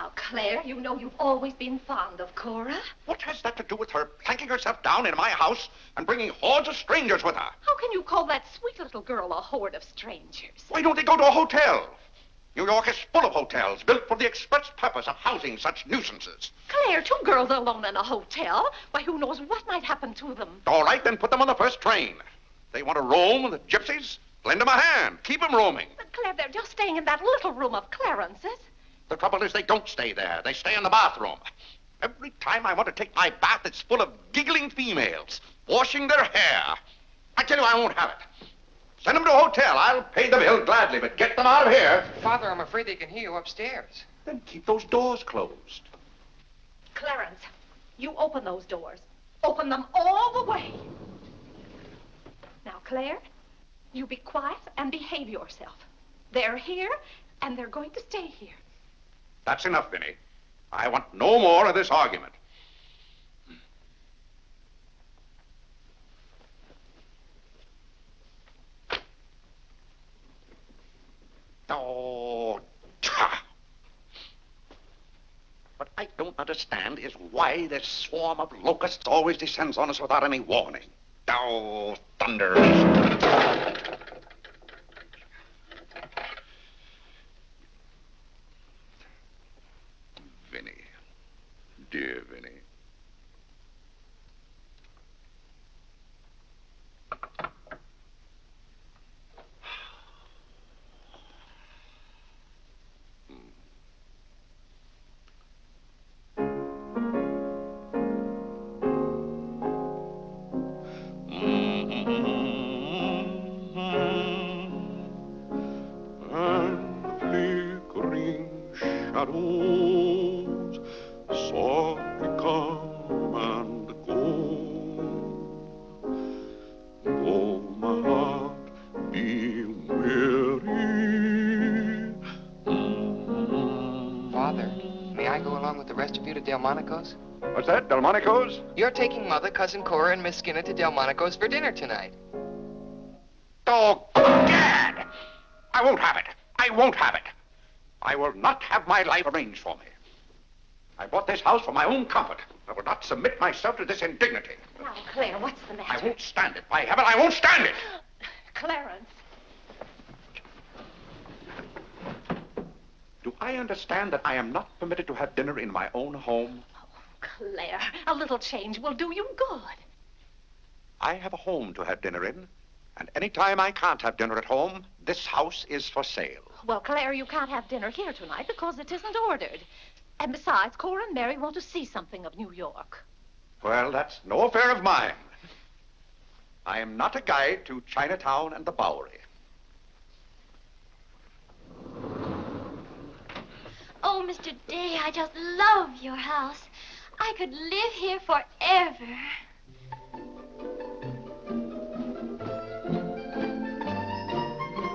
Now, Claire, you know you've always been fond of Cora. What has that to do with her planking herself down in my house and bringing hordes of strangers with her? How can you call that sweet little girl a horde of strangers? Why don't they go to a hotel? New York is full of hotels built for the express purpose of housing such nuisances. Claire, two girls alone in a hotel? Why, who knows what might happen to them? All right, then put them on the first train. They want to roam with the gypsies? Lend them a hand. Keep them roaming. But, Claire, they're just staying in that little room of Clarence's. The trouble is they don't stay there. They stay in the bathroom. Every time I want to take my bath, it's full of giggling females, washing their hair. I tell you, I won't have it. Send them to a hotel. I'll pay the bill gladly, but get them out of here. Father, I'm afraid they can hear you upstairs. Then keep those doors closed. Clarence, you open those doors. Open them all the way. Now, Claire, you be quiet and behave yourself. They're here, and they're going to stay here. That's enough, Vinny. I want no more of this argument. Oh, what I don't understand is why this swarm of locusts always descends on us without any warning. Oh, thunder. Vinny. Dear Vinny. Shadows softly come and go. Though my heart be weary. Father, may I go along with the rest of you to Delmonico's? What's that, Delmonico's? You're taking Mother, Cousin Cora, and Miss Skinner to Delmonico's for dinner tonight. Oh, Gad! I won't have it. I won't have it. I will not have my life arranged for me. I bought this house for my own comfort. I will not submit myself to this indignity. Now, Claire, what's the matter? I won't stand it. By heaven, I won't stand it. Clarence. Do I understand that I am not permitted to have dinner in my own home? Oh, Claire, a little change will do you good. I have a home to have dinner in, and any time I can't have dinner at home, this house is for sale. Well, Claire, you can't have dinner here tonight because it isn't ordered. And besides, Cora and Mary want to see something of New York. Well, that's no affair of mine. I am not a guide to Chinatown and the Bowery. Oh, Mr. Day, I just love your house. I could live here forever.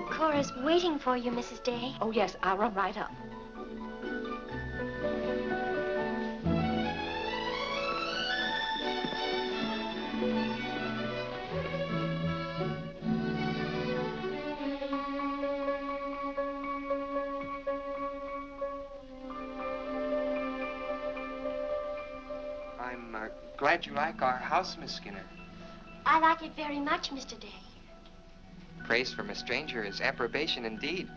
Cora's waiting for you, Mrs. Day. Oh, yes, I'll run right up. I'm glad you like our house, Miss Skinner. I like it very much, Mr. Day. Praise from a stranger is approbation indeed.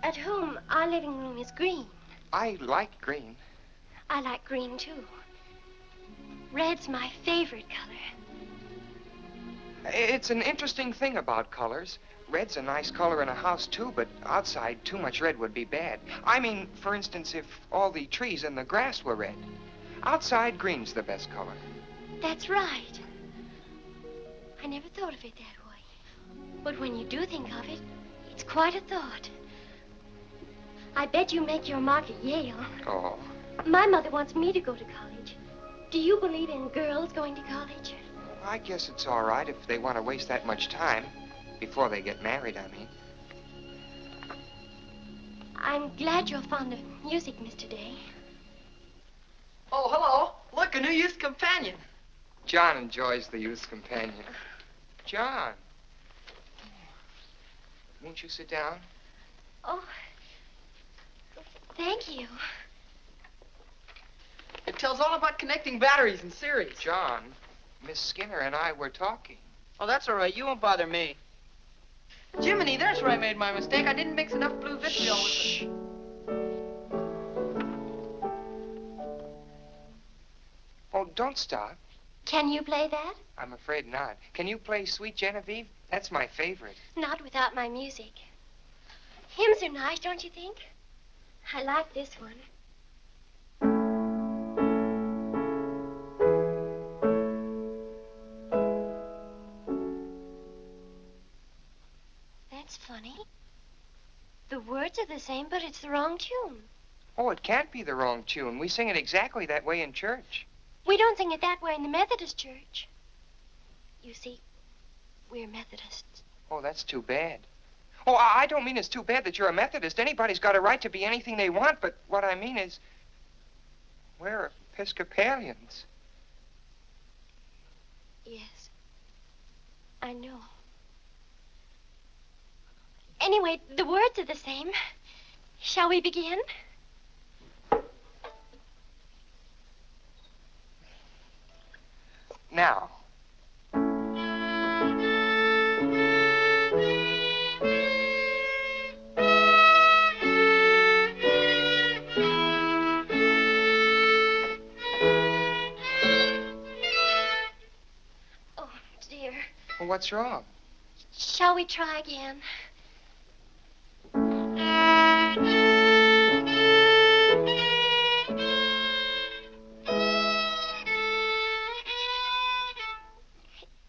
At home, our living room is green. I like green. I like green, too. Red's my favorite color. It's an interesting thing about colors. Red's a nice color in a house, too, but outside, too much red would be bad. I mean, for instance, if all the trees and the grass were red. Outside, green's the best color. That's right. I never thought of it that way. But when you do think of it, it's quite a thought. I bet you make your mark at Yale. Oh. My mother wants me to go to college. Do you believe in girls going to college? I guess it's all right if they want to waste that much time. Before they get married, I mean. I'm glad you're fond of music, Mr. Day. Oh, hello. Look, a new youth companion. John enjoys the youth's companion. John. Won't you sit down? Oh, thank you. It tells all about connecting batteries in series. John, Miss Skinner and I were talking. Oh, that's all right. You won't bother me. Jiminy, there's where I made my mistake. I didn't mix enough blue vitriol with it. Oh, don't stop. Can you play that? I'm afraid not. Can you play Sweet Genevieve? That's my favorite. Not without my music. Hymns are nice, don't you think? I like this one. That's funny. The words are the same, but it's the wrong tune. Oh, it can't be the wrong tune. We sing it exactly that way in church. We don't sing it that way in the Methodist church. You see, we're Methodists. Oh, that's too bad. Oh, I don't mean it's too bad that you're a Methodist. Anybody's got a right to be anything they want, but what I mean is, we're Episcopalians. Yes, I know. Anyway, the words are the same. Shall we begin? Now. Oh, dear. Well, what's wrong? Shall we try again?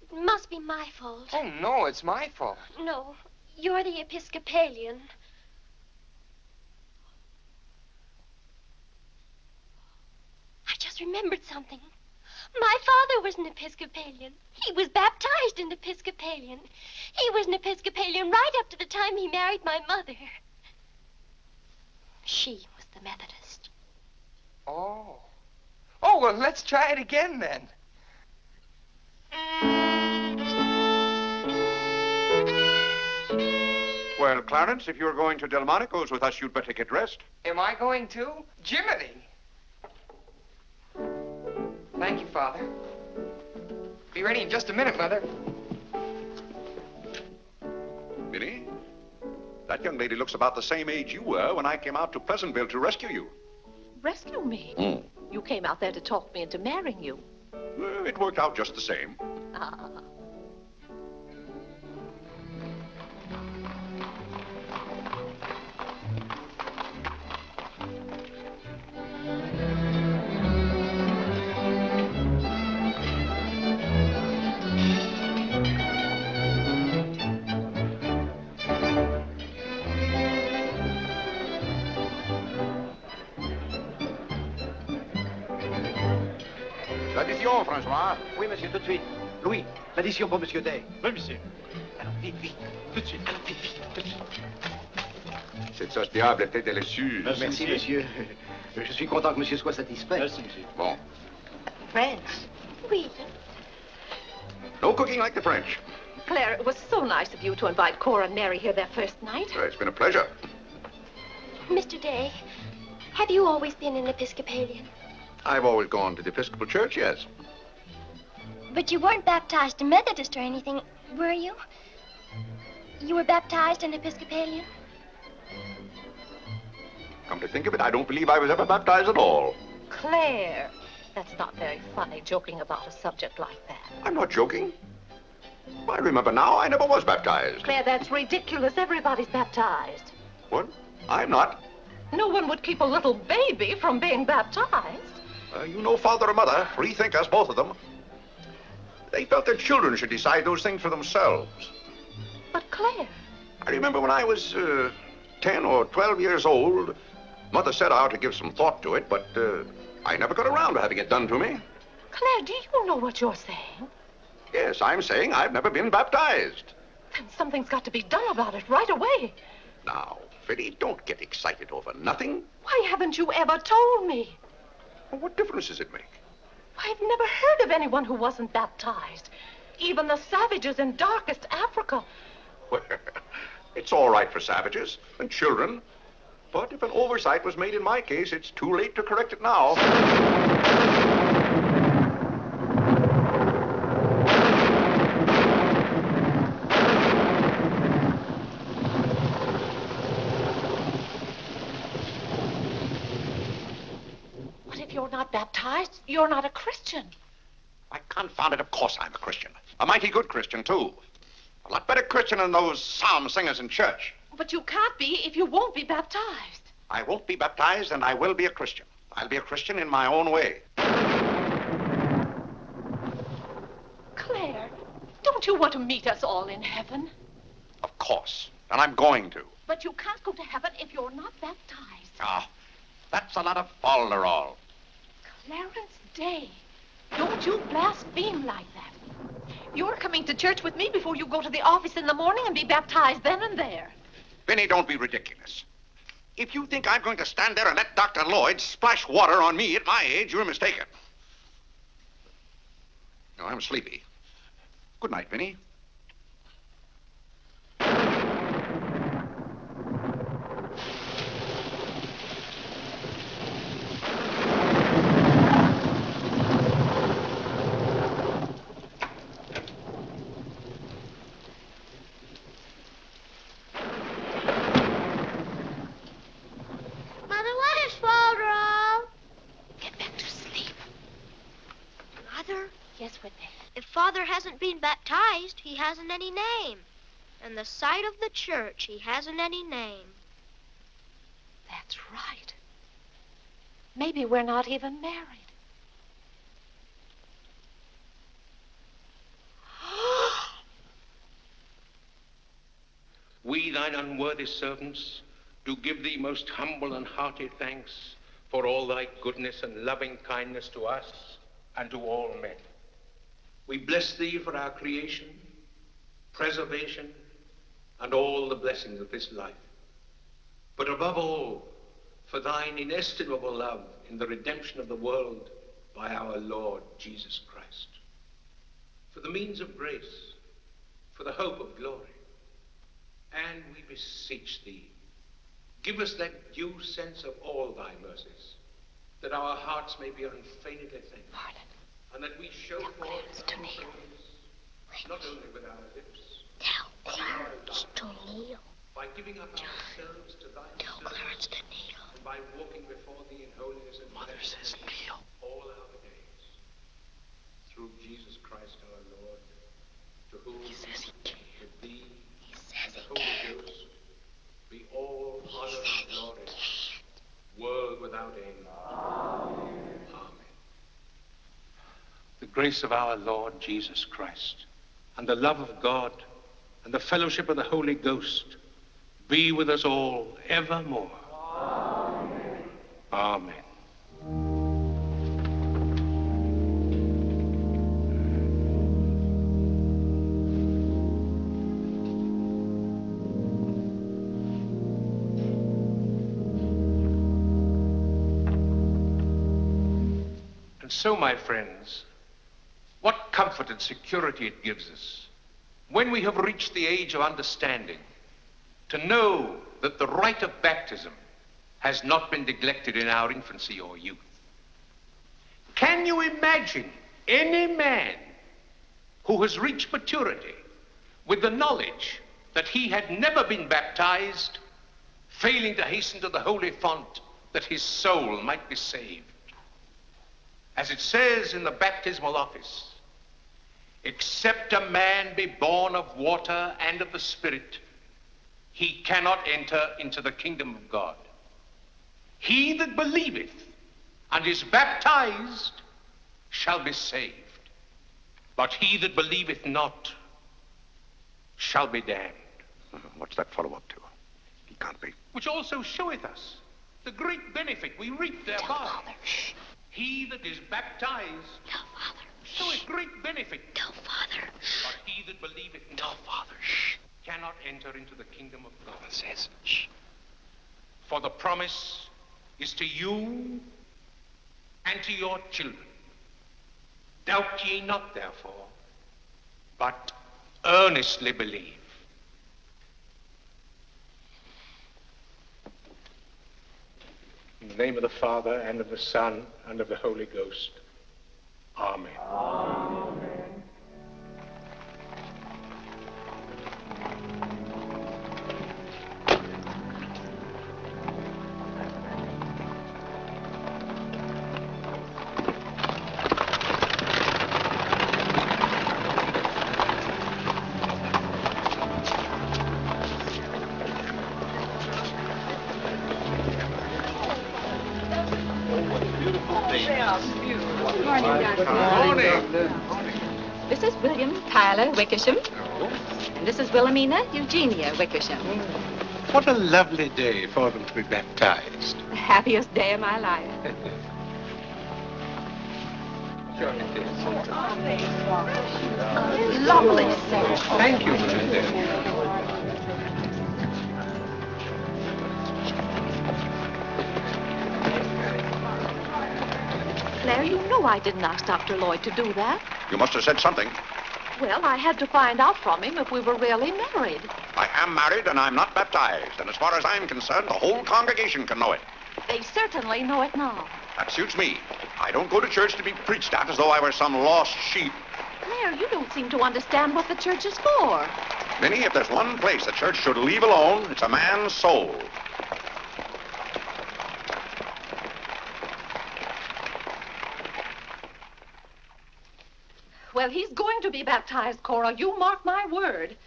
It must be my fault. Oh, no, it's my fault. No, you're the Episcopalian. I just remembered something. My father was an Episcopalian. He was baptized an Episcopalian. He was an Episcopalian right up to the time he married my mother. She was the Methodist. Oh. Oh, well, let's try it again then. Well, Clarence, if you're going to Delmonico's with us, you'd better get dressed. Am I going to? Jiminy. Thank you, Father. Be ready in just a minute, Mother. Minnie, that young lady looks about the same age you were when I came out to Pleasantville to rescue you. Rescue me? Mm. You came out there to talk me into marrying you. It worked out just the same. Ah. L'addition, François. Oui, monsieur, tout de suite. Louis, l'addition pour monsieur Day. Oui, monsieur. Alors, vite, vite, tout de suite. Alors, vite, vite, vite. Cette sauce diable était délicieuse. Merci, monsieur. Je suis content que monsieur soit satisfait. Merci, monsieur. Bon. French. Oui. No cooking like the French. Claire, it was so nice of you to invite Cora and Mary here their first night. It's been a pleasure. Mr. Day, have you always been an Episcopalian? I've always gone to the Episcopal Church, yes. But you weren't baptized a Methodist or anything, were you? You were baptized an Episcopalian? Come to think of it, I don't believe I was ever baptized at all. Claire, that's not very funny, joking about a subject like that. I'm not joking. I remember now, I never was baptized. Claire, that's ridiculous. Everybody's baptized. What? I'm not. No one would keep a little baby from being baptized. You know, father and mother, free thinkers, both of them. They felt their children should decide those things for themselves. But Claire... I remember when I was 10 or 12 years old, Mother said I ought to give some thought to it, but I never got around to having it done to me. Claire, do you know what you're saying? Yes, I'm saying I've never been baptized. Then something's got to be done about it right away. Now, Fiddy, don't get excited over nothing. Why haven't you ever told me? Well, what difference does it make? I've never heard of anyone who wasn't baptized. Even the savages in darkest Africa. Well, it's all right for savages and children. But if an oversight was made in my case, it's too late to correct it now. What if you're not baptized? You're not a Christian. Why, confound it, of course I'm a Christian. A mighty good Christian, too. A lot better Christian than those psalm singers in church. But you can't be if you won't be baptized. I won't be baptized, and I will be a Christian. I'll be a Christian in my own way. Claire, don't you want to meet us all in heaven? Of course, and I'm going to. But you can't go to heaven if you're not baptized. Ah, that's a lot of folderol. Clarence Day, don't you blaspheme like that. You're coming to church with me before you go to the office in the morning and be baptized then and there. Vinny, don't be ridiculous. If you think I'm going to stand there and let Dr. Lloyd splash water on me at my age, you're mistaken. No, I'm sleepy. Good night, Vinny. If Father hasn't been baptized, he hasn't any name. In the sight of the church, he hasn't any name. That's right. Maybe we're not even married. We, thine unworthy servants, do give thee most humble and hearty thanks for all thy goodness and loving kindness to us and to all men. We bless thee for our creation, preservation, and all the blessings of this life. But above all, for thine inestimable love in the redemption of the world by our Lord Jesus Christ. For the means of grace, for the hope of glory. And we beseech thee, give us that due sense of all thy mercies, that our hearts may be unfeignedly thankful. And that we show forth to kneel. Not only with our lips, Tell Clarence to kneel. by giving up ourselves to thy Tell Clarence to kneel. and by walking before thee in holiness and Mother says kneel. all our days. Through Jesus Christ our Lord, to whom He says he can't. with thee He says and the he Holy can't. Ghost be all He honor says and he glory, can't. world without end. Amen. The grace of our Lord Jesus Christ, and the love of God, and the fellowship of the Holy Ghost be with us all evermore. Amen. Amen. And so, my friends, what comfort and security it gives us when we have reached the age of understanding to know that the rite of baptism has not been neglected in our infancy or youth. Can you imagine any man who has reached maturity with the knowledge that he had never been baptized, failing to hasten to the holy font that his soul might be saved. As it says in the baptismal office, except a man be born of water and of the Spirit, he cannot enter into the kingdom of God. He that believeth and is baptized shall be saved, but he that believeth not shall be damned. What's that fellow up to? He can't be. Which also showeth us the great benefit we reap thereby. He that is baptized showeth great benefit. But he that believeth not cannot enter into the kingdom of God. Says, For the promise is to you and to your children. Doubt ye not, therefore, but earnestly believe. In the name of the Father, and of the Son, and of the Holy Ghost. Amen. Amen. This is William Tyler Wickersham. And this is Wilhelmina Eugenia Wickersham. What a lovely day for them to be baptized. The happiest day of my life. Lovely, sir. Thank you, Melinda. Claire, you know I didn't ask Dr. Lloyd to do that. You must have said something. Well, I had to find out from him if we were really married. I am married and I'm not baptized. And as far as I'm concerned, the whole congregation can know it. They certainly know it now. That suits me. I don't go to church to be preached at as though I were some lost sheep. Claire, you don't seem to understand what the church is for. Minnie, if there's one place the church should leave alone, it's a man's soul. Well, he's going to be baptized, Cora. You mark my word.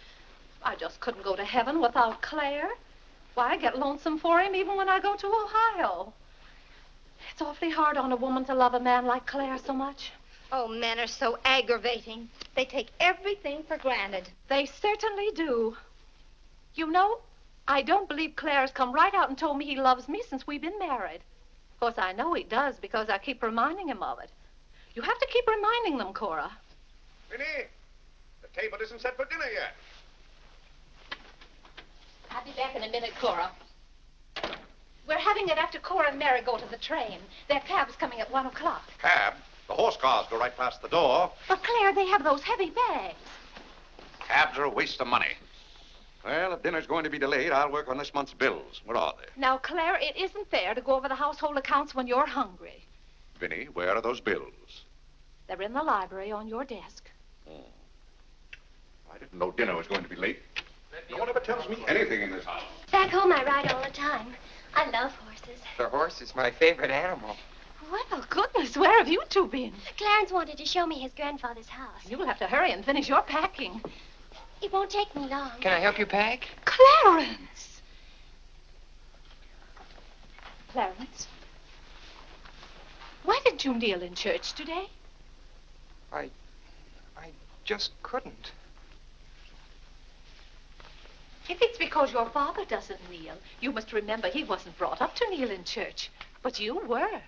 I just couldn't go to heaven without Claire. Why, I get lonesome for him even when I go to Ohio. It's awfully hard on a woman to love a man like Claire so much. Oh, men are so aggravating. They take everything for granted. They certainly do. You know, I don't believe Claire has come right out and told me he loves me since we've been married. Of course, I know he does because I keep reminding him of it. You have to keep reminding them, Cora. Minnie, the table isn't set for dinner yet. I'll be back in a minute, Cora. We're having it after Cora and Mary go to the train. Their cab's coming at 1 o'clock. Cab? The horse cars go right past the door. But, Claire, they have those heavy bags. Cabs are a waste of money. Well, if dinner's going to be delayed, I'll work on this month's bills. What are they? Now, Claire, it isn't fair to go over the household accounts when you're hungry. Vinny, where are those bills? They're in the library on your desk. I didn't know dinner was going to be late. No one ever tells me anything in this house. Back home, I ride all the time. I love horses. the horse is my favorite animal. Well, goodness, where have you two been? Clarence wanted to show me his grandfather's house. You'll have to hurry and finish your packing. It won't take me long. Can I help you pack? Clarence! Clarence? Why did you kneel in church today? I just couldn't. If it's because your father doesn't kneel, you must remember he wasn't brought up to kneel in church. But you were.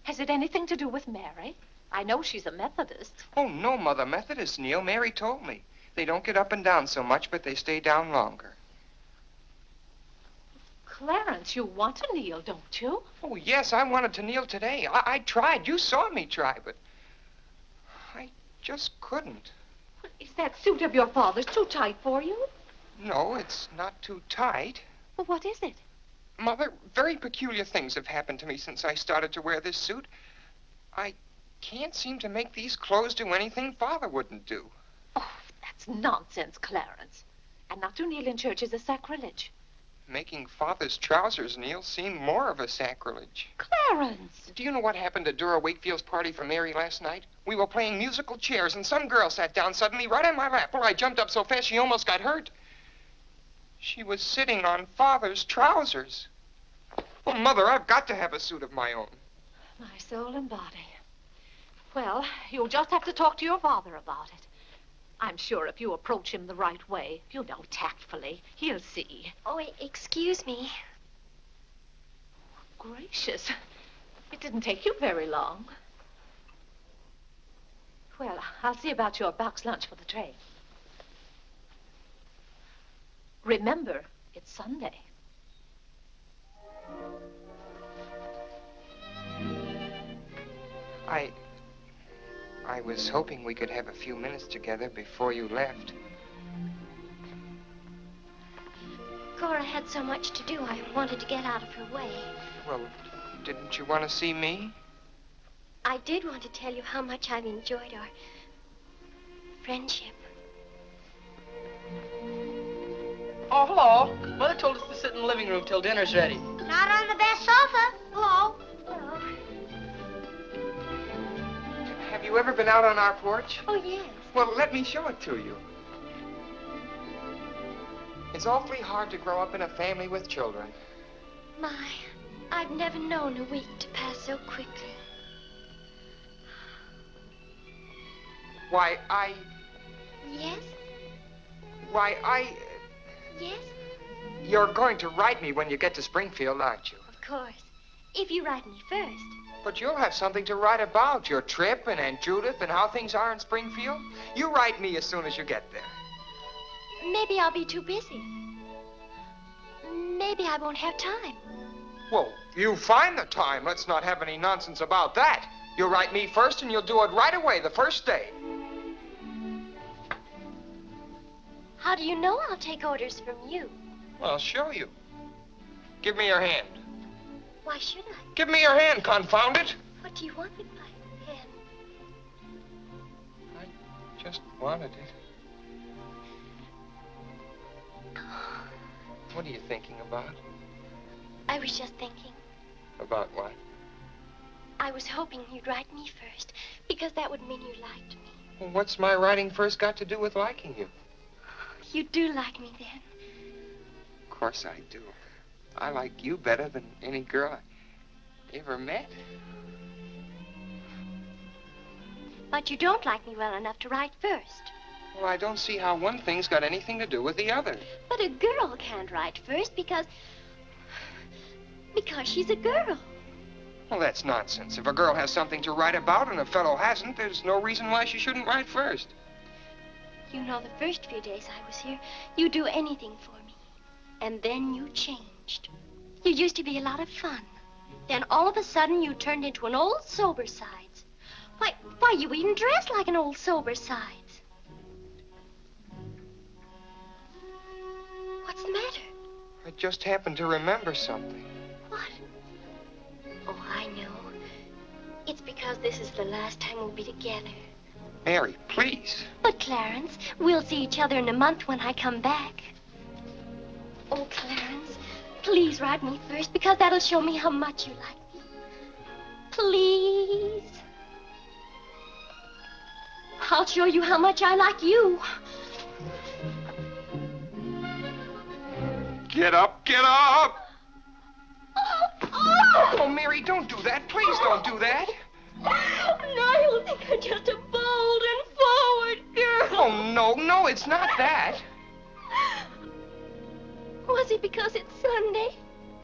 Has it anything to do with Mary? I know she's a Methodist. Oh, no, Mother. Methodists kneel. Mary told me. They don't get up and down so much, but they stay down longer. Clarence, you want to kneel, don't you? Oh, yes, I wanted to kneel today. I tried. You saw me try, but I just couldn't. Is that suit of your father's too tight for you? No, it's not too tight. Well, what is it? Mother, very peculiar things have happened to me since I started to wear this suit. I can't seem to make these clothes do anything Father wouldn't do. Oh, that's nonsense, Clarence. And not to kneel in church is a sacrilege. Making Father's trousers kneel seemed more of a sacrilege. Clarence! Do you know what happened at Dura Wakefield's party for Mary last night? We were playing musical chairs, and some girl sat down suddenly right on my lap. Well, I jumped up so fast she almost got hurt. She was sitting on Father's trousers. Well, Mother, I've got to have a suit of my own. My soul and body. Well, you'll just have to talk to your father about it. I'm sure if you approach him the right way, tactfully, he'll see. Oh, excuse me. Gracious. It didn't take you very long. Well, I'll see about your box lunch for the train. Remember, it's Sunday. I was hoping we could have a few minutes together before you left. Cora had so much to do, I wanted to get out of her way. Well, didn't you want to see me? I did want to tell you how much I've enjoyed our friendship. Oh, hello. Mother told us to sit in the living room till dinner's ready. Not on the best sofa. Hello. Hello. Have you ever been out on our porch? Oh, yes. Well, let me show it to you. It's awfully hard to grow up in a family with children. My, I've never known a week to pass so quickly. Why, Yes? Yes? You're going to write me when you get to Springfield, aren't you? Of course. If you write me first. But you'll have something to write about, your trip and Aunt Judith and how things are in Springfield. You write me as soon as you get there. Maybe I'll be too busy. Maybe I won't have time. Well, you find the time. Let's not have any nonsense about that. You'll write me first and you'll do it right away, the first day. How do you know I'll take orders from you? Well, I'll show you. Give me your hand. Why should I? Give me your hand, confound it. What do you want with my hand? I just wanted it. What are you thinking about? I was just thinking. About what? I was hoping you'd write me first, because that would mean you liked me. Well, what's my writing first got to do with liking you? You do like me then. Of course I do. I like you better than any girl I ever met. But you don't like me well enough to write first. Well, I don't see how one thing's got anything to do with the other. But a girl can't write first because she's a girl. Well, that's nonsense. If a girl has something to write about and a fellow hasn't, there's no reason why she shouldn't write first. You know, the first few days I was here, you'd do anything for me. And then you changed. You used to be a lot of fun. Then all of a sudden you turned into an old sober sides. Why, you even dressed like an old sober sides. What's the matter? I just happened to remember something. What? Oh, I know. It's because this is the last time we'll be together. Mary, please. But, Clarence, we'll see each other in a month when I come back. Oh, Clarence, please write me first, because that'll show me how much you like me. Please. I'll show you how much I like you. Get up, get up! Oh, Mary, don't do that. Please don't do that. Now you'll think I'm just a bold and forward girl. Oh, no, it's not that. Was it because it's Sunday?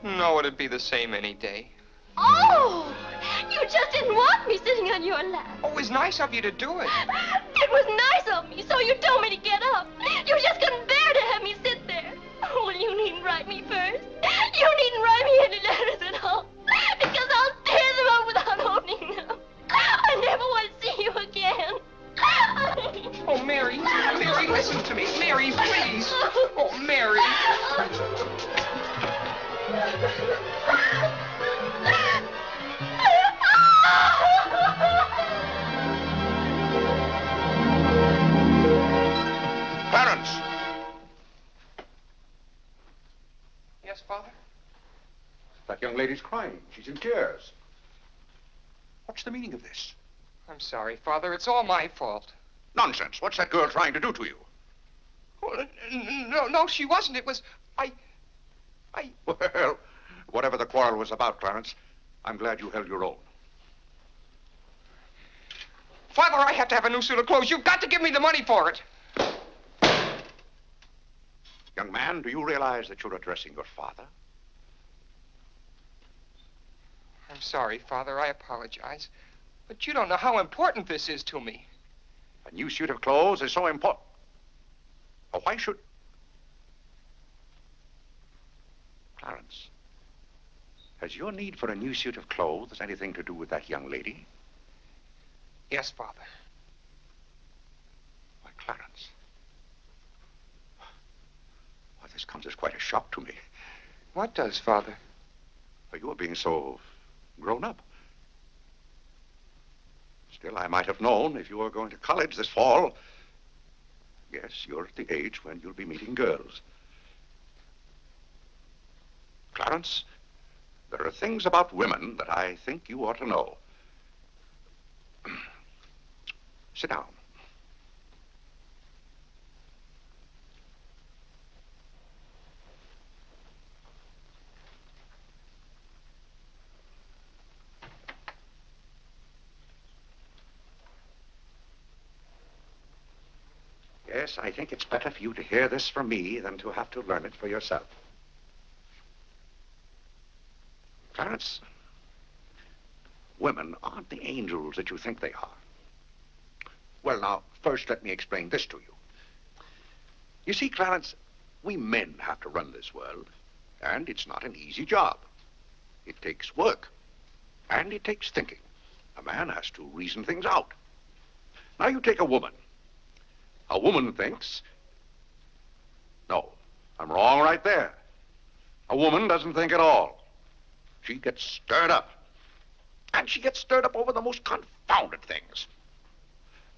No, it'd be the same any day. Oh, you just didn't want me sitting on your lap. Oh, it was nice of you to do it. It was nice of me, so you told me to get up. You just couldn't bear to have me sit there. Oh, well, you needn't write me first. You needn't write me any letters at all, because I'll tear them up without opening them. I never want to see you again. Oh, Mary, listen to me. Mary, please. Oh, Mary. lady's crying. She's in tears. What's the meaning of this? I'm sorry, Father. It's all my fault. Nonsense. What's that girl trying to do to you? Oh, no, she wasn't. It was... Well, whatever the quarrel was about, Clarence, I'm glad you held your own. Father, I have to have a new suit of clothes. You've got to give me the money for it. Young man, do you realize that you're addressing your father? I'm sorry, Father. I apologize. But you don't know how important this is to me. A new suit of clothes is so important. Oh, why should... Clarence, has your need for a new suit of clothes anything to do with that young lady? Yes, Father. Why, Clarence. Why, this comes as quite a shock to me. What does, Father? Well, you are being so grown up. Still, I might have known if you were going to college this fall. Yes, you're at the age when you'll be meeting girls. Clarence, there are things about women that I think you ought to know. Sit down. Yes, I think it's better for you to hear this from me than to have to learn it for yourself. Clarence, women aren't the angels that you think they are. Well, now, first let me explain this to you. You see, Clarence, we men have to run this world, and it's not an easy job. It takes work, and it takes thinking. A man has to reason things out. Now, you take a woman. A woman thinks... No, I'm wrong right there. A woman doesn't think at all. She gets stirred up. And she gets stirred up over the most confounded things.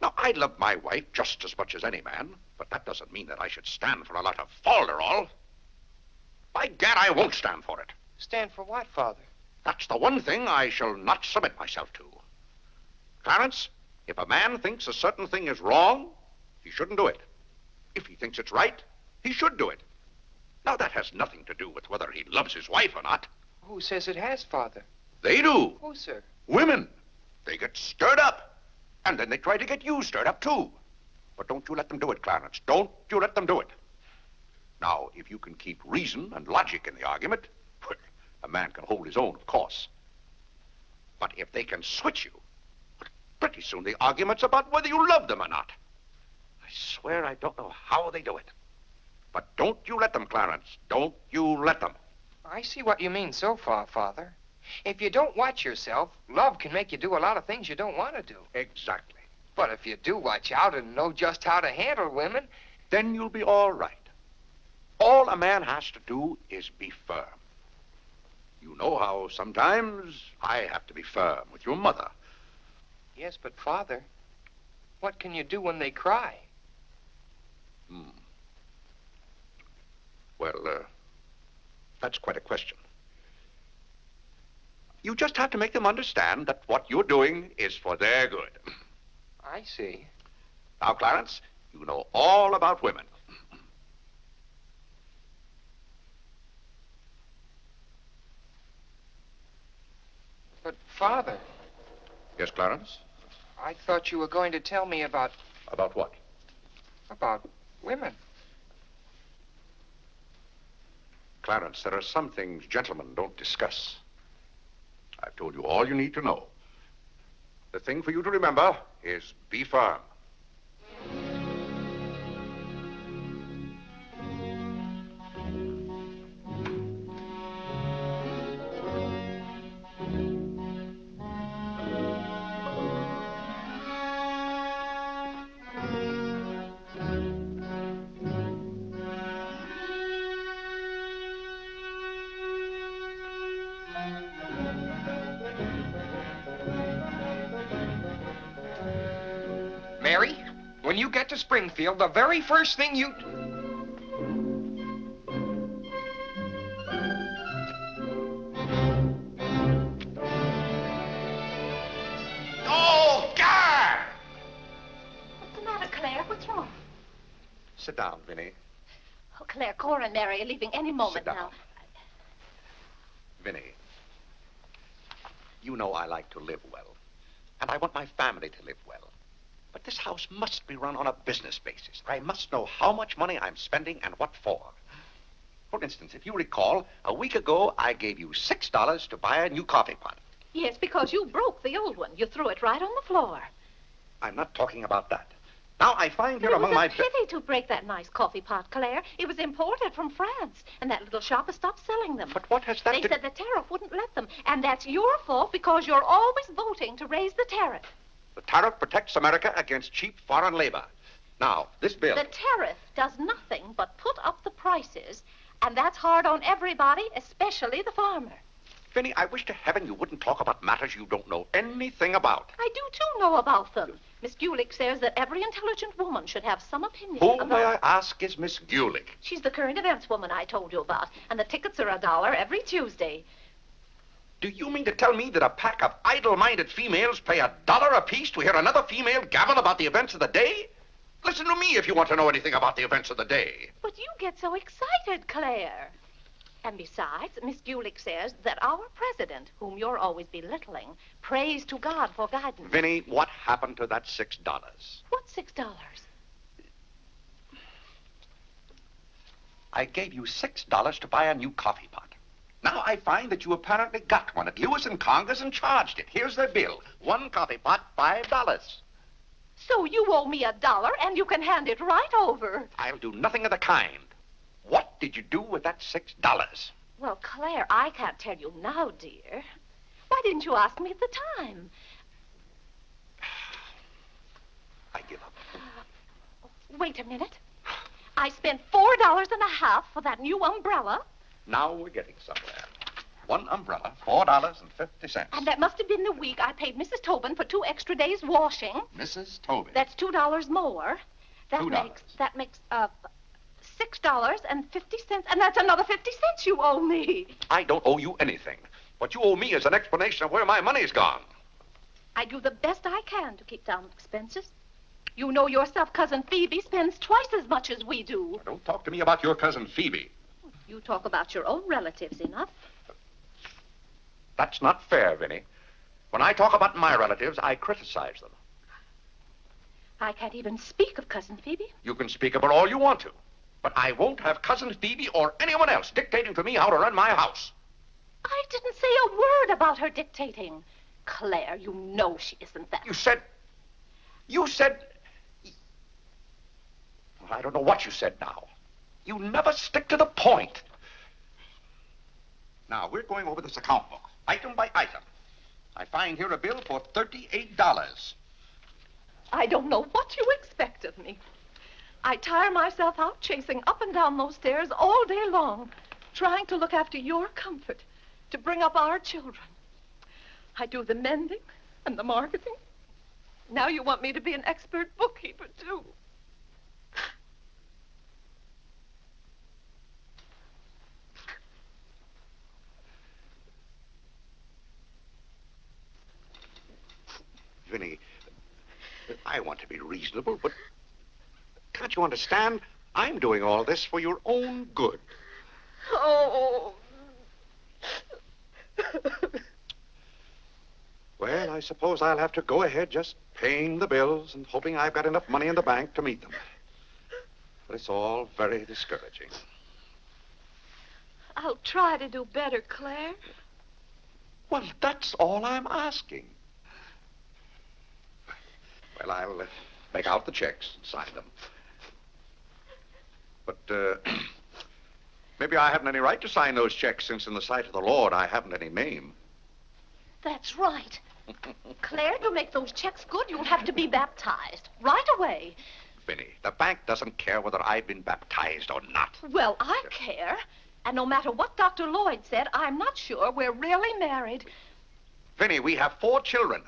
Now, I love my wife just as much as any man, but that doesn't mean that I should stand for a lot of falderall. By gad, I won't stand for it. Stand for what, Father? That's the one thing I shall not submit myself to. Clarence, if a man thinks a certain thing is wrong, he shouldn't do it. If he thinks it's right, he should do it. Now, that has nothing to do with whether he loves his wife or not. Who says it has, Father? They do. Who, sir? Women. They get stirred up. And then they try to get you stirred up, too. But don't you let them do it, Clarence. Don't you let them do it. Now, if you can keep reason and logic in the argument, well, a man can hold his own, of course. But if they can switch you, pretty soon the argument's about whether you love them or not. I swear I don't know how they do it. But don't you let them, Clarence. Don't you let them. I see what you mean so far, Father. If you don't watch yourself, love can make you do a lot of things you don't want to do. Exactly. But if you do watch out and know just how to handle women, then you'll be all right. All a man has to do is be firm. You know how sometimes I have to be firm with your mother. Yes, but Father, what can you do when they cry? Well, that's quite a question. You just have to make them understand that what you're doing is for their good. I see. Now, Clarence, you know all about women. But, Father... Yes, Clarence? I thought you were going to tell me about... About what? About women. Clarence, there are some things gentlemen don't discuss. I've told you all you need to know. The thing for you to remember is be firm. Mary, when you get to Springfield, the very first thing you... Sit down, Vinny. Oh, Claire, Cora and Mary are leaving any moment Sit down. now. Vinny, you know I like to live well, and I want my family to live well. But this house must be run on a business basis. I must know how much money I'm spending and what for. For instance, if you recall, a week ago I gave you $6 to buy a new coffee pot. Yes, because you broke the old one. You threw it right on the floor. I'm not talking about that. Now, I find here It among was my... a pity to break that nice coffee pot, Claire. It was imported from France, and that little shop has stopped selling them. But what has that They to... said the tariff wouldn't let them, and that's your fault because you're always voting to raise the tariff. The tariff protects America against cheap foreign labor. Now, this bill... The tariff does nothing but put up the prices, and that's hard on everybody, especially the farmer. Vinny, I wish to heaven you wouldn't talk about matters you don't know anything about. I do, too, know about them. Miss Gulick says that every intelligent woman should have some opinion Who, about... may I ask, is Miss Gulick? She's the current events woman I told you about, and the tickets are $1 every Tuesday. Do you mean to tell me that a pack of idle-minded females pay $1 apiece to hear another female gabble about the events of the day? Listen to me if you want to know anything about the events of the day. But you get so excited, Claire. And besides, Miss Gulick says that our president, whom you're always belittling, prays to God for guidance. Vinny, what happened to that $6? What $6? I gave you $6 to buy a new coffee pot. Now I find that you apparently got one at Lewis and Conger's and charged it. Here's the bill. One coffee pot, $5. So you owe me $1, and you can hand it right over. I'll do nothing of the kind. What did you do with that $6? Well, Claire, I can't tell you now, dear. Why didn't you ask me at the time? I give up. Wait a minute. I spent $4.50 for that new umbrella. Now we're getting somewhere. One umbrella, $4.50. And that must have been the week I paid Mrs. Tobin for 2 extra days washing. Mrs. Tobin. That's $2 more. $2. That makes $6.50, and that's another 50 cents you owe me. I don't owe you anything. What you owe me is an explanation of where my money's gone. I do the best I can to keep down expenses. You know yourself, Cousin Phoebe spends twice as much as we do. Don't talk to me about your cousin Phoebe. You talk about your own relatives enough. That's not fair, Vinny. When I talk about my relatives, I criticize them. I can't even speak of Cousin Phoebe. You can speak of her all you want to. But I won't have Cousin Phoebe or anyone else dictating to me how to run my house. I didn't say a word about her dictating. Claire, you know she isn't that. You said... Well, I don't know what you said now. You never stick to the point. Now, we're going over this account book, item by item. I find here a bill for $38. I don't know what you expect of me. I tire myself out chasing up and down those stairs all day long, trying to look after your comfort, to bring up our children. I do the mending and the marketing. Now you want me to be an expert bookkeeper, too. Vinny, I want to be reasonable, but can't you understand? I'm doing all this for your own good. Oh. Well, I suppose I'll have to go ahead just paying the bills and hoping I've got enough money in the bank to meet them. But it's all very discouraging. I'll try to do better, Claire. Well, that's all I'm asking. Well, I'll make out the checks and sign them. But maybe I haven't any right to sign those checks since in the sight of the Lord I haven't any name. That's right. Claire, to make those checks good, you'll have to be baptized right away. Vinny, the bank doesn't care whether I've been baptized or not. Well, I care. And no matter what Dr. Lloyd said, I'm not sure we're really married. Vinny, we have 4 children.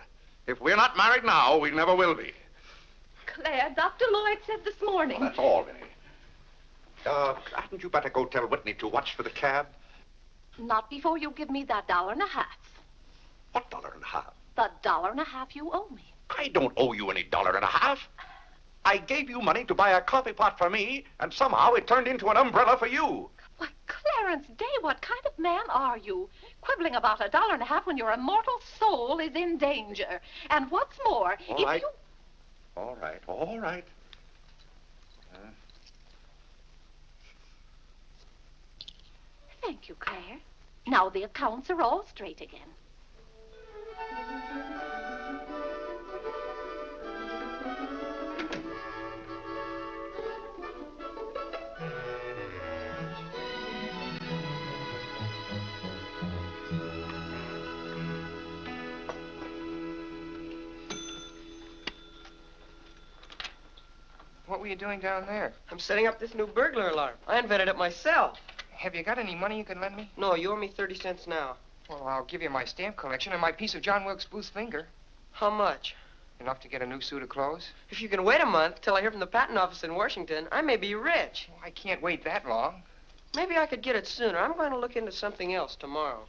If we're not married now, we never will be. Claire, Dr. Lloyd said this morning. Well, that's all, Vinny. Hadn't you better go tell Whitney to watch for the cab? Not before you give me that $1.50. What $1.50? The $1.50 you owe me. I don't owe you any $1.50. I gave you money to buy a coffee pot for me, and somehow it turned into an umbrella for you. Why, Clarence Day, what kind of man are you? Quibbling about $1.50 when your immortal soul is in danger. And what's more, All right. All right. Thank you, Claire. Now the accounts are all straight again. What were you doing down there? I'm setting up this new burglar alarm. I invented it myself. Have you got any money you can lend me? No, you owe me 30 cents now. Well, I'll give you my stamp collection and my piece of John Wilkes Booth's finger. How much? Enough to get a new suit of clothes? If you can wait a month till I hear from the patent office in Washington, I may be rich. Well, I can't wait that long. Maybe I could get it sooner. I'm going to look into something else tomorrow.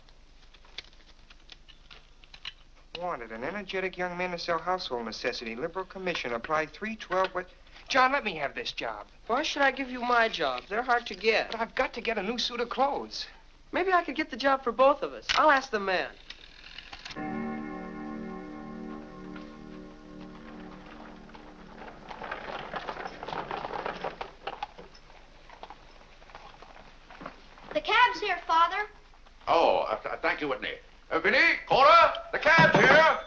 Wanted, an energetic young man to sell household necessity. Liberal commission. Apply 312. What? John, let me have this job. Why should I give you my job? They're hard to get. But I've got to get a new suit of clothes. Maybe I could get the job for both of us. I'll ask the man. The cab's here, Father. Oh, thank you, Whitney. Vinny, Cora, the cab's here.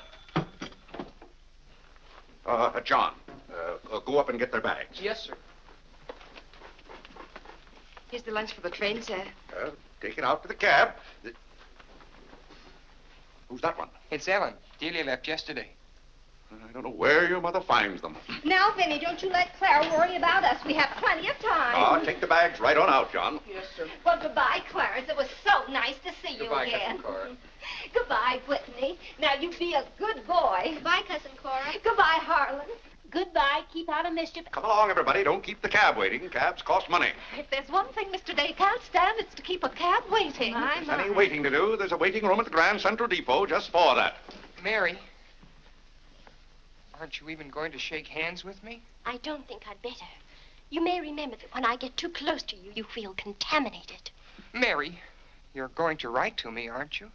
John, go up and get their bags. Yes, sir. Here's the lunch for the train, sir. Take it out to the cab. Who's that one? It's Ellen. Delia left yesterday. I don't know where your mother finds them. Now, Vinny, don't you let Clara worry about us. We have plenty of time. Take the bags right on out, John. Yes, sir. Well, goodbye, Clarence. It was so nice to see you Goodbye, again. Cousin Cora. Goodbye, Whitney. Now, you be a good boy. Goodbye, Cousin Cora. Goodbye, Harlan. Goodbye. Keep out of mischief. Come along, everybody. Don't keep the cab waiting. Cabs cost money. If there's one thing Mr. Day can't stand, it's to keep a cab waiting. If there's any waiting to do, there's a waiting room at the Grand Central Depot just for that. Mary, aren't you even going to shake hands with me? I don't think I'd better. You may remember that when I get too close to you, you feel contaminated. Mary, you're going to write to me, aren't you?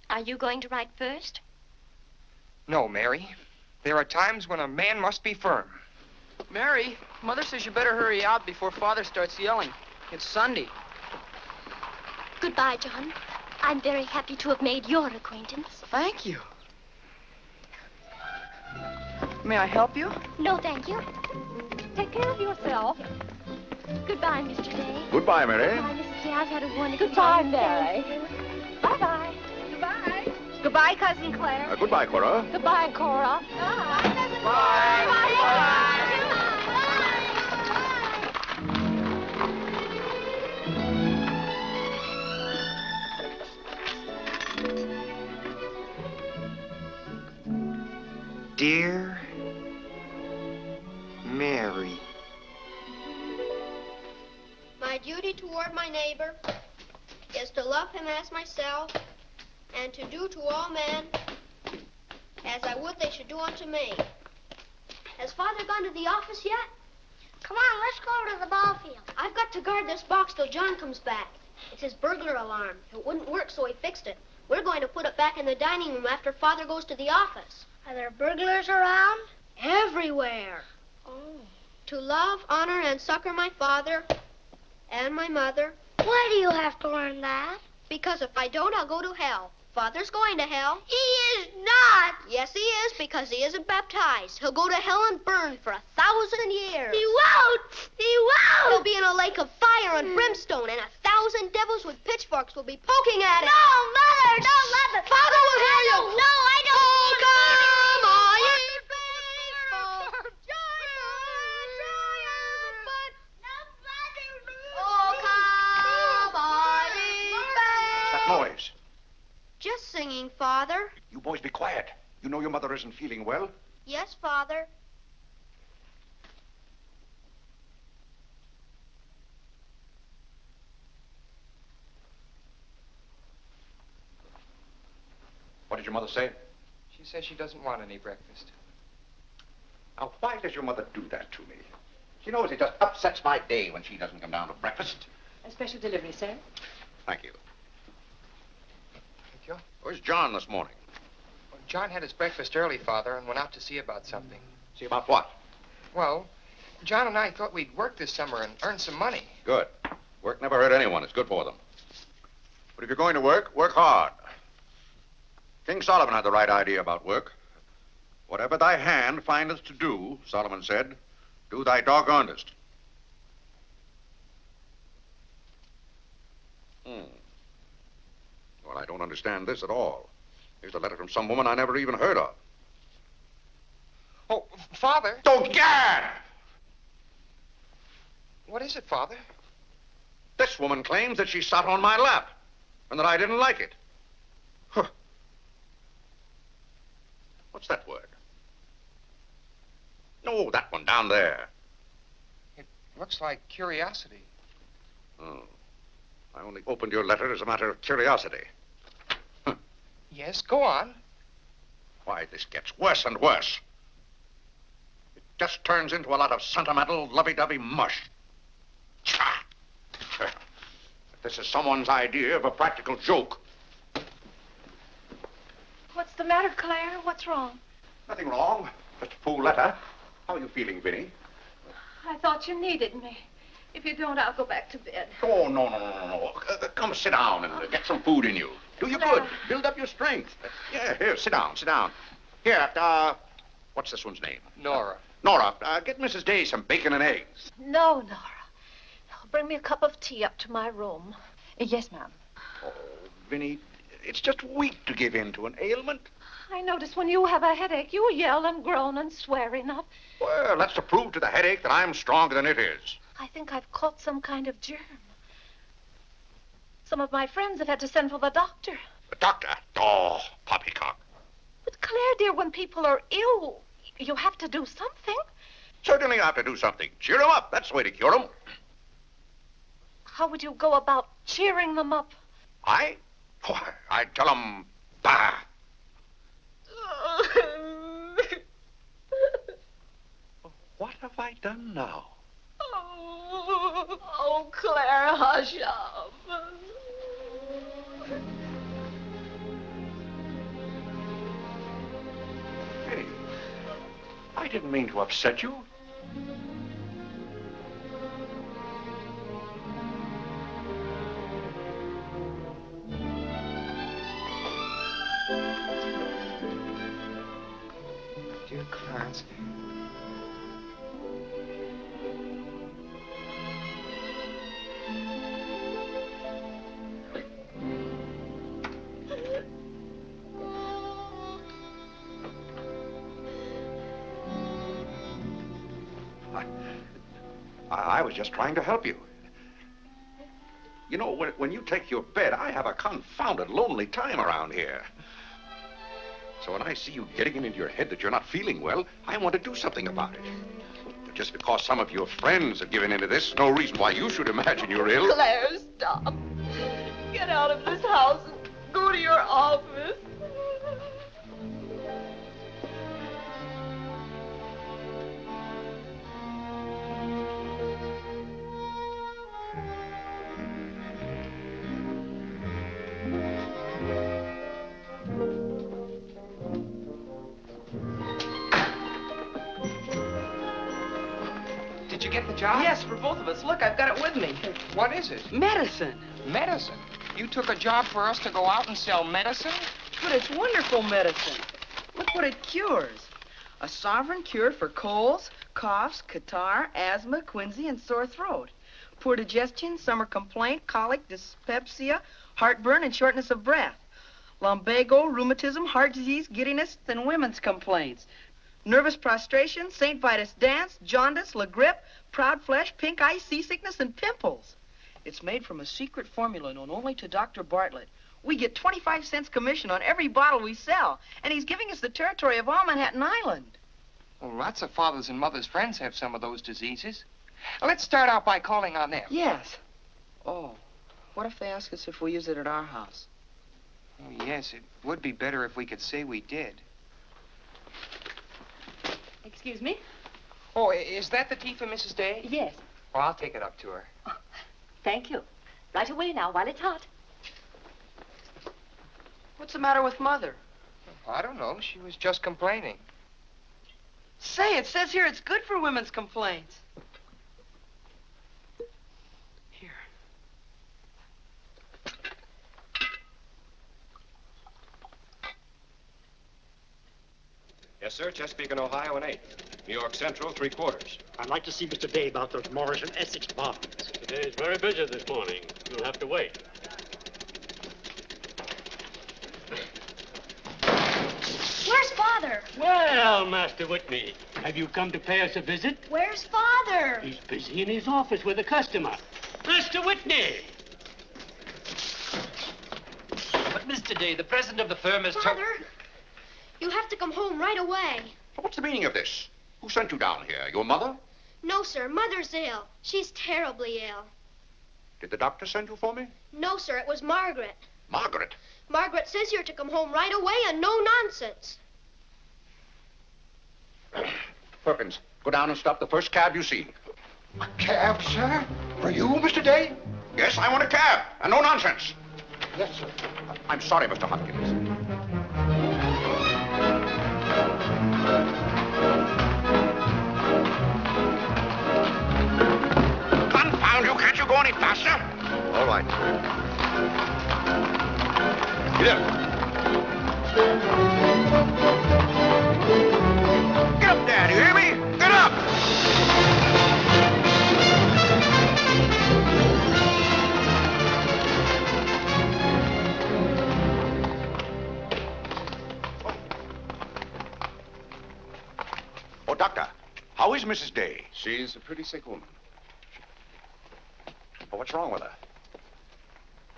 Are you going to write first? No, Mary. There are times when a man must be firm. Mary, Mother says you better hurry out before Father starts yelling. It's Sunday. Goodbye, John. I'm very happy to have made your acquaintance. Thank you. May I help you? No, thank you. Take care of yourself. Goodbye, Mr. Day. Goodbye, Mary. Goodbye, Mrs. Day. I've had a wonderful Goodbye, time. Mary. Thank you. Bye-bye. Goodbye. Goodbye, Cousin Claire. Goodbye, Cora. Goodbye, Cora. Dear Mary. My duty toward my neighbor is to love him as myself and to do to all men as I would they should do unto me. Has Father gone to the office yet? Come on, let's go to the ball field. I've got to guard this box till John comes back. It's his burglar alarm. It wouldn't work, so he fixed it. We're going to put it back in the dining room after Father goes to the office. Are there burglars around? Everywhere. Oh. To love, honor, and succor my father and my mother. Why do you have to learn that? Because if I don't, I'll go to hell. Father's going to hell. He is not. Yes, he is, because he isn't baptized. He'll go to hell and burn for 1,000 years. He won't. He won't. He'll be in a lake of fire and brimstone, and 1,000 devils with pitchforks will be poking at him. No, Mother, don't let the... Father will hear you. No, I don't. Oh, come on, ye faithful. Oh, come on, ye faithful. That noise. Just singing, Father. You boys be quiet. You know your mother isn't feeling well. Yes, Father. What did your mother say? She says she doesn't want any breakfast. Now, why does your mother do that to me? She knows it just upsets my day when she doesn't come down to breakfast. A special delivery, sir. Thank you. Thank you. Where's John this morning? Well, John had his breakfast early, Father, and went out to see about something. See about what? Well, John and I thought we'd work this summer and earn some money. Good. Work never hurt anyone. It's good for them. But if you're going to work, work hard. King Solomon had the right idea about work. Whatever thy hand findeth to do, Solomon said, do thy doggonedest. Well, I don't understand this at all. Here's a letter from some woman I never even heard of. Oh, Father. Oh, Gad! What is it, Father? This woman claims that she sat on my lap and that I didn't like it. Huh. What's that word? No, that one down there. It looks like curiosity. Oh. I only opened your letter as a matter of curiosity. Huh. Yes, go on. Why, this gets worse and worse. It just turns into a lot of sentimental, lovey-dovey mush. Cha! If this is someone's idea of a practical joke. What's the matter, Claire? What's wrong? Nothing wrong. Just a fool letter. How are you feeling, Vinny? I thought you needed me. If you don't, I'll go back to bed. Oh, no. Come sit down and get some food in you. Do you good. Build up your strength. Yeah, here, sit down. Here, what's this one's name? Nora. Nora, get Mrs. Day some bacon and eggs. No, Nora. No, bring me a cup of tea up to my room. Yes, ma'am. Oh, Vinny, it's just weak to give in to an ailment. I notice when you have a headache, you yell and groan and swear enough. Well, that's to prove to the headache that I'm stronger than it is. I think I've caught some kind of germ. Some of my friends have had to send for the doctor. The doctor? Oh, poppycock. But Claire, dear, when people are ill, you have to do something. Certainly I have to do something. Cheer them up. That's the way to cure them. How would you go about cheering them up? I tell them, bah. What have I done now? Oh, Claire, hush up. Hey, I didn't mean to upset you. Dear Clarence. I was just trying to help you. You know, when you take your bed, I have a confounded lonely time around here. So when I see you getting it into your head that you're not feeling well, I want to do something about it. But just because some of your friends have given into this, no reason why you should imagine you're ill. Claire, stop. Get out of this house and go to your office. Did you get the job? Yes, for both of us. Look, I've got it with me. What is it? Medicine. Medicine. You took a job for us to go out and sell medicine? But it's wonderful medicine. Look what it cures. A sovereign cure for colds, coughs, catarrh, asthma, quinsy, and sore throat. Poor digestion, summer complaint, colic, dyspepsia, heartburn, and shortness of breath. Lumbago, rheumatism, heart disease, giddiness, and women's complaints. Nervous prostration, St. Vitus dance, jaundice, la grippe, proud flesh, pink eye, seasickness, and pimples. It's made from a secret formula known only to Dr. Bartlett. We get 25 cents commission on every bottle we sell, and he's giving us the territory of all Manhattan Island. Well, lots of fathers and mothers' friends have some of those diseases. Let's start out by calling on them. Yes. Oh, what if they ask us if we use it at our house? Oh, yes, it would be better if we could say we did. Excuse me? Oh, is that the tea for Mrs. Day? Yes. Well, I'll take it up to her. Thank you. Right away now, while it's hot. What's the matter with Mother? I don't know. She was just complaining. Say, it says here it's good for women's complaints. Here. Yes, sir. Chesapeake and Ohio and 8. New York Central, 3/4. I'd like to see Mr. Day about those Morris and Essex bonds. Today's very busy this morning. You'll have to wait. Where's Father? Well, Master Whitney, have you come to pay us a visit? Where's Father? He's busy in his office with a customer. Master Whitney! But, Mr. Day, the president of the firm is... Father, you have to come home right away. What's the meaning of this? Who sent you down here? Your mother? No, sir. Mother's ill. She's terribly ill. Did the doctor send you for me? No, sir. It was Margaret. Margaret? Margaret says you're to come home right away and no nonsense. Perkins, go down and stop the first cab you see. A cab, sir? For you, Mr. Day? Yes, I want a cab, and no nonsense. Yes, sir. I'm sorry, Mr. Hopkins. Confound you, can't you go any faster? All right. Get up. Get up there, do you hear me? Get up! Oh, Doctor, how is Mrs. Day? She's a pretty sick woman. Oh, what's wrong with her?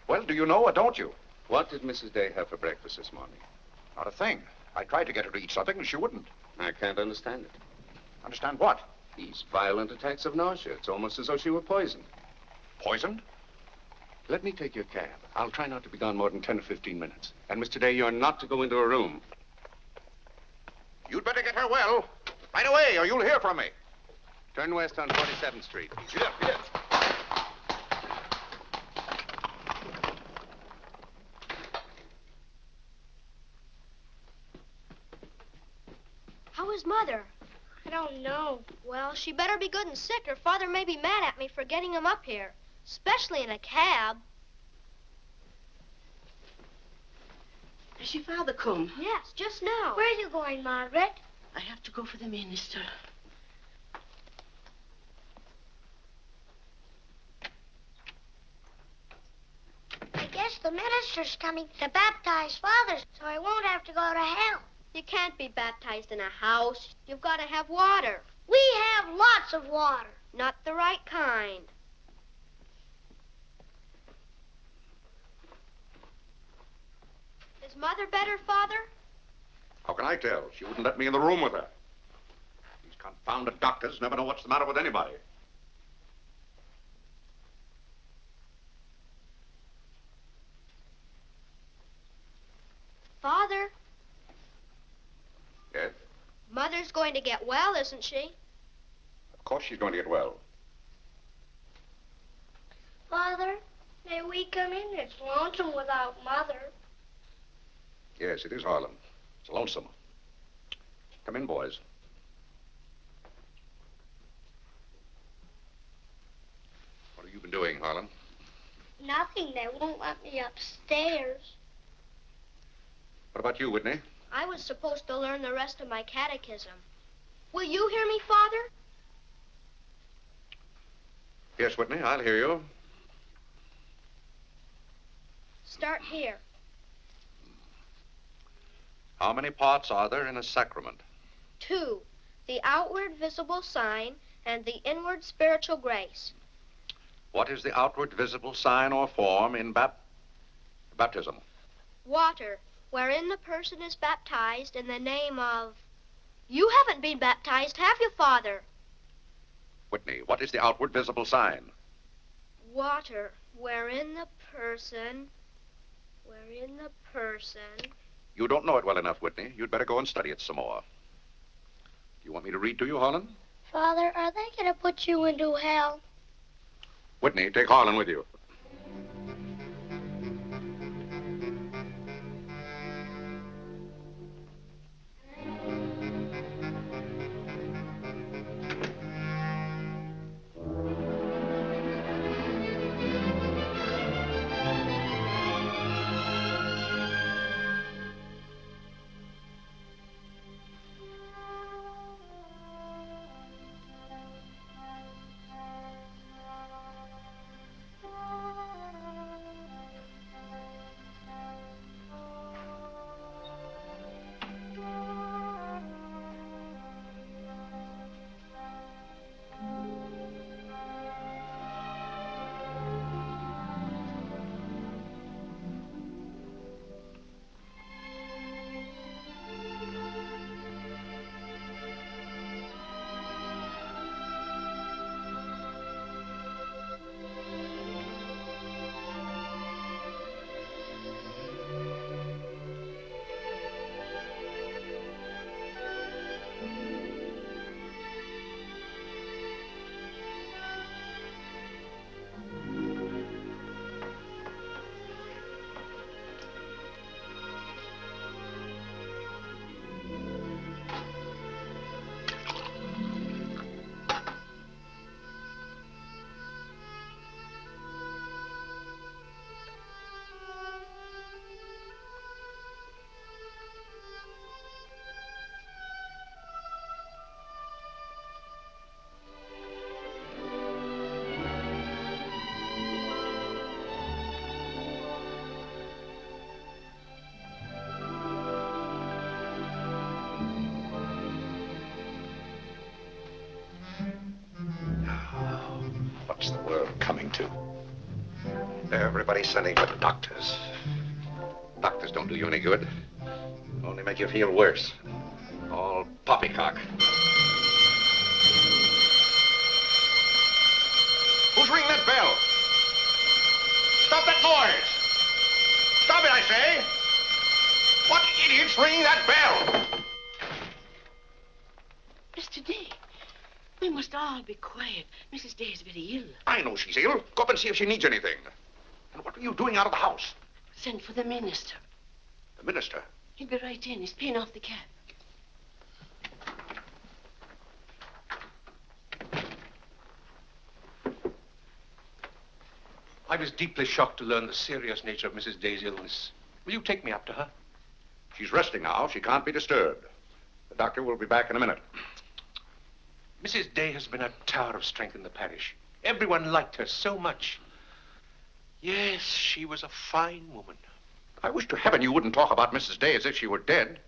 Well, do you know or don't you? What did Mrs. Day have for breakfast this morning? Not a thing. I tried to get her to eat something, and she wouldn't. I can't understand it. Understand what? These violent attacks of nausea. It's almost as though she were poisoned. Poisoned? Let me take your cab. I'll try not to be gone more than 10 or 15 minutes. And, Mr. Day, you're not to go into a room. You'd better get her well. Right away, or you'll hear from me. Turn west on 47th Street. Get up, get up. How is Mother? I don't know. Well, she better be good and sick, or Father may be mad at me for getting him up here. Especially in a cab. Has your father come? Yes, just now. Where are you going, Margaret? I have to go for the minister. I guess the minister's coming to baptize Father, so I won't have to go to hell. You can't be baptized in a house. You've got to have water. We have lots of water. Not the right kind. Is Mother better, Father? How can I tell? She wouldn't let me in the room with her. These confounded doctors never know what's the matter with anybody. Father, Yes? Mother's going to get well, isn't she? Of course she's going to get well. Father, may we come in? It's lonesome without Mother. Yes, it is, Harlan. It's lonesome. Come in, boys. What have you been doing, Harlan? Nothing. They won't let me upstairs. What about you, Whitney? I was supposed to learn the rest of my catechism. Will you hear me, Father? Yes, Whitney, I'll hear you. Start here. How many parts are there in a sacrament? 2, the outward visible sign and the inward spiritual grace. What is the outward visible sign or form in baptism? Water, wherein the person is baptized in the name of... You haven't been baptized, have you, Father? Whitney, what is the outward visible sign? Water, wherein the person... You don't know it well enough, Whitney. You'd better go and study it some more. You want me to read to you, Harlan? Father, are they going to put you into hell? Whitney, take Harlan with you. What's the world coming to? Everybody's sending for the doctors. Doctors don't do you any good. Only make you feel worse. All poppycock. Who's ringing that bell? Stop that noise! Stop it, I say! What idiot's ringing that bell? Mr. Day, we must all be quiet. Mrs. Day is very ill. I know she's ill. Go up and see if she needs anything. And what are you doing out of the house? Send for the minister. The minister? He'll be right in. He's paying off the cab. I was deeply shocked to learn the serious nature of Mrs. Day's illness. Will you take me up to her? She's resting now. She can't be disturbed. The doctor will be back in a minute. Mrs. Day has been a tower of strength in the parish. Everyone liked her so much. Yes, she was a fine woman. I wish to heaven you wouldn't talk about Mrs. Day as if she were dead.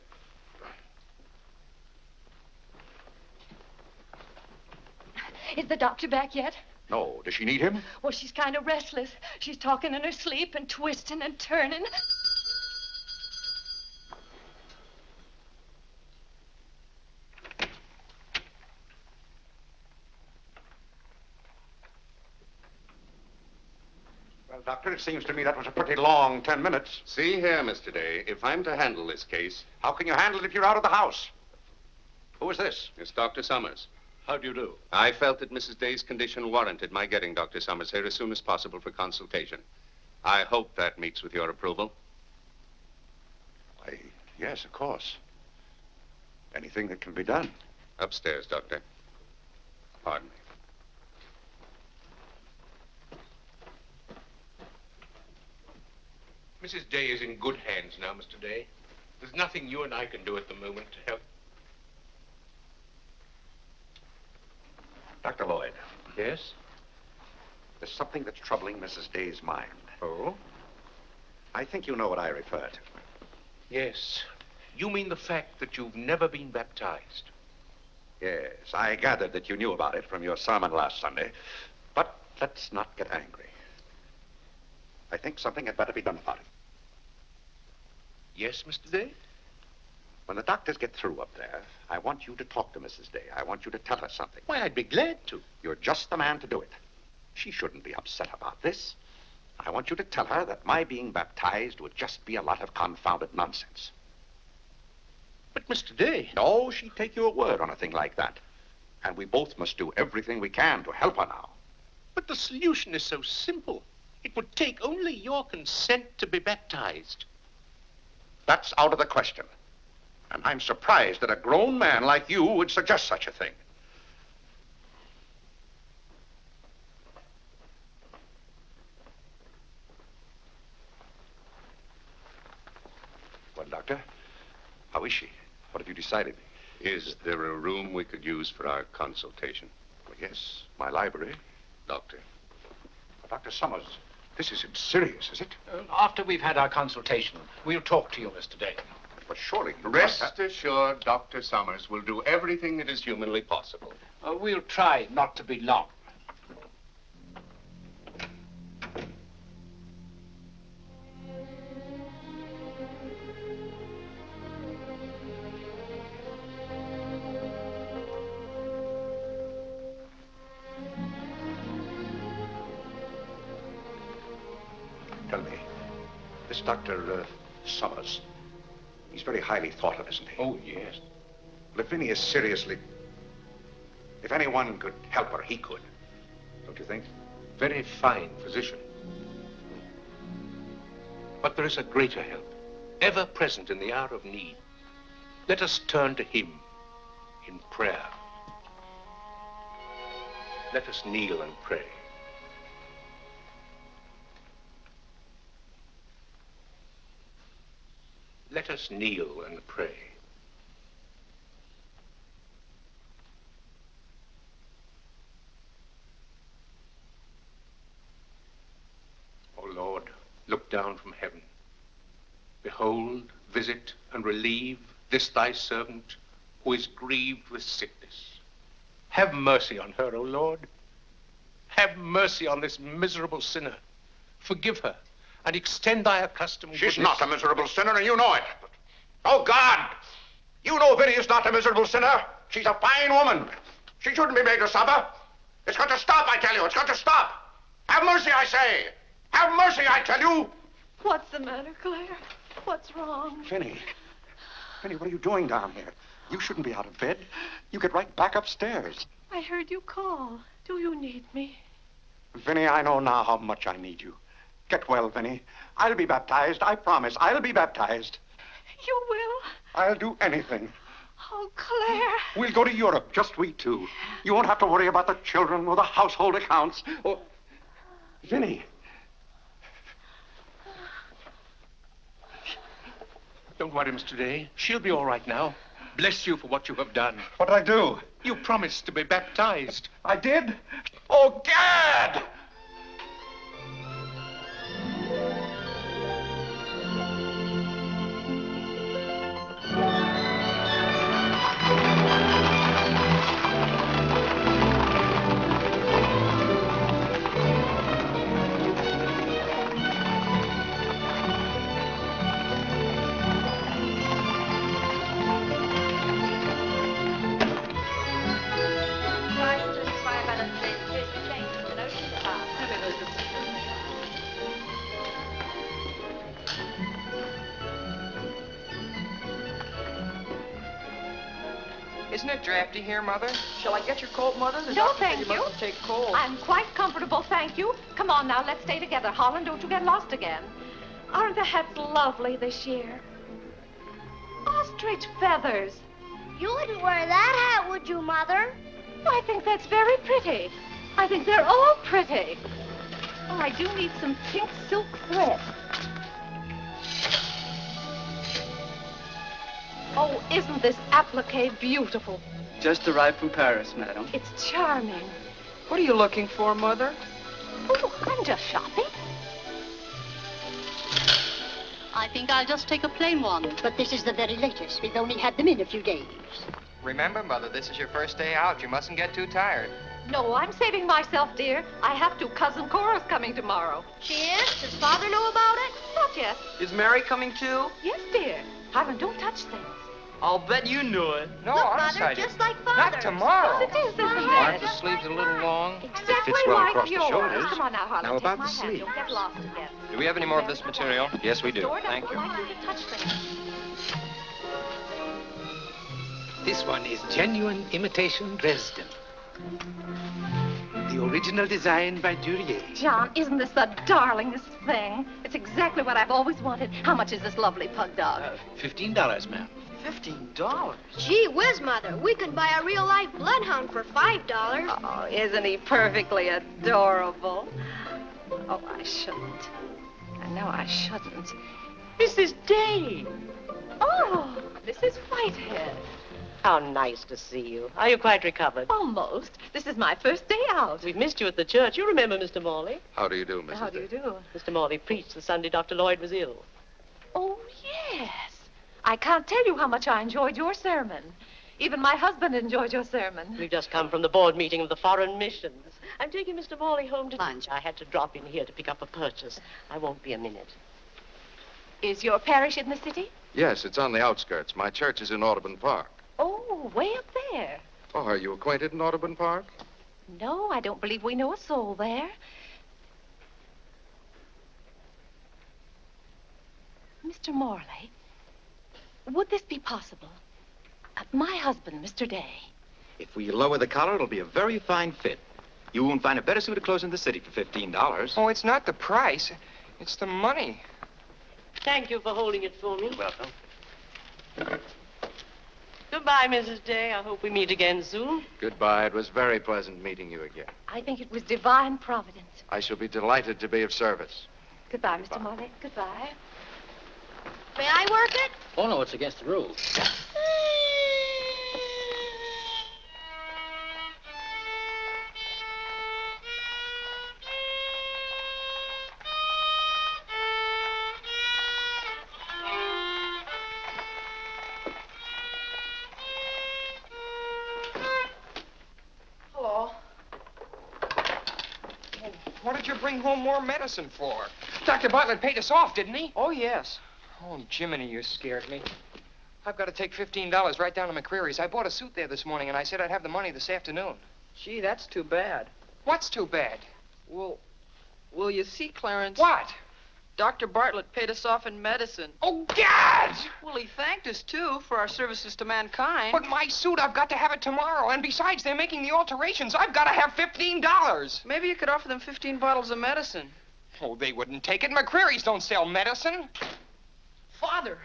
Is the doctor back yet? No. Does she need him? Well, she's kind of restless. She's talking in her sleep and twisting and turning. Well, Doctor, it seems to me that was a pretty long 10 minutes. See here, Mr. Day, if I'm to handle this case... How can you handle it if you're out of the house? Who is this? It's Dr. Summers. How do you do? I felt that Mrs. Day's condition warranted my getting Dr. Summers here as soon as possible for consultation. I hope that meets with your approval. Why, yes, of course. Anything that can be done. Upstairs, Doctor. Pardon me. Mrs. Day is in good hands now, Mr. Day. There's nothing you and I can do at the moment to help. Dr. Lloyd. Yes? There's something that's troubling Mrs. Day's mind. Oh? I think you know what I refer to. Yes. You mean the fact that you've never been baptized? Yes, I gathered that you knew about it from your sermon last Sunday. But let's not get angry. I think something had better be done about it. Yes, Mr. Day? When the doctors get through up there, I want you to talk to Mrs. Day. I want you to tell her something. Why, I'd be glad to. You're just the man to do it. She shouldn't be upset about this. I want you to tell her that my being baptized would just be a lot of confounded nonsense. But, Mr. Day... No, she'd take your word on a thing like that. And we both must do everything we can to help her now. But the solution is so simple. It would take only your consent to be baptized. That's out of the question. And I'm surprised that a grown man like you would suggest such a thing. Well, Doctor, how is she? What have you decided? Is there a room we could use for our consultation? Well, yes, my library. Doctor. Dr. Summers, this isn't serious, is it? After we've had our consultation, we'll talk to you, Mr. Day. But surely you Rest assured, Dr. Summers will do everything that is humanly possible. We'll try not to be long. Tell me, this Dr. Summers, he's very highly thought of, isn't he? Oh, yes. Well, if Vinny is seriously... If anyone could help her, he could. Don't you think? Very fine physician. But there is a greater help, ever present in the hour of need. Let us turn to him in prayer. Let us kneel and pray. Let us kneel and pray. O Lord, look down from heaven. Behold, visit, and relieve this thy servant who is grieved with sickness. Have mercy on her, O Lord. Have mercy on this miserable sinner. Forgive her, and extend thy accustomed She's goodness. not a miserable sinner, and you know it. But, oh, God! You know Vinny is not a miserable sinner. She's a fine woman. She shouldn't be made to suffer. It's got to stop, I tell you. It's got to stop. Have mercy, I say. Have mercy, I tell you. What's the matter, Claire? What's wrong? Vinny. Vinny, what are you doing down here? You shouldn't be out of bed. You get right back upstairs. I heard you call. Do you need me? Vinny, I know now how much I need you. Get well, Vinny. I'll be baptized. I promise. I'll be baptized. You will? I'll do anything. Oh, Claire. We'll go to Europe, just we two. You won't have to worry about the children or the household accounts. Or... Vinny. Don't worry, Mr. Day. She'll be all right now. Bless you for what you have done. What did I do? You promised to be baptized. I did? Oh, Gad! Isn't it drafty here, Mother? Shall I get your coat, Mother? The No, doctor said thank you you. mustn't take cold. I'm quite comfortable, thank you. Come on now, let's stay together. Holland, don't you get lost again. Aren't the hats lovely this year? Ostrich feathers. You wouldn't wear that hat, would you, Mother? I think that's very pretty. I think they're all pretty. Oh, I do need some pink silk thread. Oh, isn't this applique beautiful? Just arrived from Paris, madam. It's charming. What are you looking for, Mother? Oh, I'm just shopping. I think I'll just take a plain one. But this is the very latest. We've only had them in a few days. Remember, Mother, this is your first day out. You mustn't get too tired. No, I'm saving myself, dear. I have to. Cousin Cora's coming tomorrow. She is? Does Father know about it? Not yet. Is Mary coming too? Yes, dear. Harlan, don't touch things. I'll bet you knew it. No, Look, honest, Mother, I just didn't. like Father's. Not tomorrow. Yes, it is, isn't Aren't it? the sleeves a little long? Exactly Fits well like across the yours. shoulders. Come on now, Harlan. Now, take about my the hand. sleeves. You'll get lost again. Do we have any more of this material? Yes, we do. Store Thank doesn't you. like you to touch things. This one is genuine imitation Dresden. The original design by Duryea. John, isn't this the darlingest thing? It's exactly what I've always wanted. How much is this lovely pug dog? $15, ma'am. $15? Gee whiz, Mother. We can buy a real-life bloodhound for $5. Oh, isn't he perfectly adorable? Oh, I shouldn't. I know I shouldn't. Mrs. Day. Oh, Mrs. Whitehead. How nice to see you. Are you quite recovered? Almost. This is my first day out. We've missed you at the church. You remember Mr. Morley? How do you do, Mrs. How do you do? Mr. Morley preached the Sunday Dr. Lloyd was ill. Oh, yes. I can't tell you how much I enjoyed your sermon. Even my husband enjoyed your sermon. We've just come from the board meeting of the Foreign Missions. I'm taking Mr. Morley home to lunch. I had to drop in here to pick up a purchase. I won't be a minute. Is your parish in the city? Yes, it's on the outskirts. My church is in Audubon Park. Oh, way up there. Oh, are you acquainted in Audubon Park? No, I don't believe we know a soul there. Mr. Morley, would this be possible? My husband, Mr. Day. If we lower the collar, it'll be a very fine fit. You won't find a better suit of clothes in the city for $15. Oh, it's not the price. It's the money. Thank you for holding it for me. You're welcome. Goodbye, Mrs. Day. I hope we meet again soon. Goodbye. It was very pleasant meeting you again. I think it was divine providence. I shall be delighted to be of service. Goodbye, Mr. Morley. Goodbye. May I work it? Oh, no, it's against the rules. Hello. What did you bring home more medicine for? Dr. Bartlett paid us off, didn't he? Oh, yes. Oh, Jiminy, you scared me. I've got to take $15 right down to McCreary's. I bought a suit there this morning, and I said I'd have the money this afternoon. Gee, that's too bad. What's too bad? Well, you see, Clarence... What? Dr. Bartlett paid us off in medicine. Oh, God! Well, he thanked us, too, for our services to mankind. But my suit, I've got to have it tomorrow. And besides, they're making the alterations. I've got to have $15. Maybe you could offer them 15 bottles of medicine. Oh, they wouldn't take it. McCreary's don't sell medicine. Father.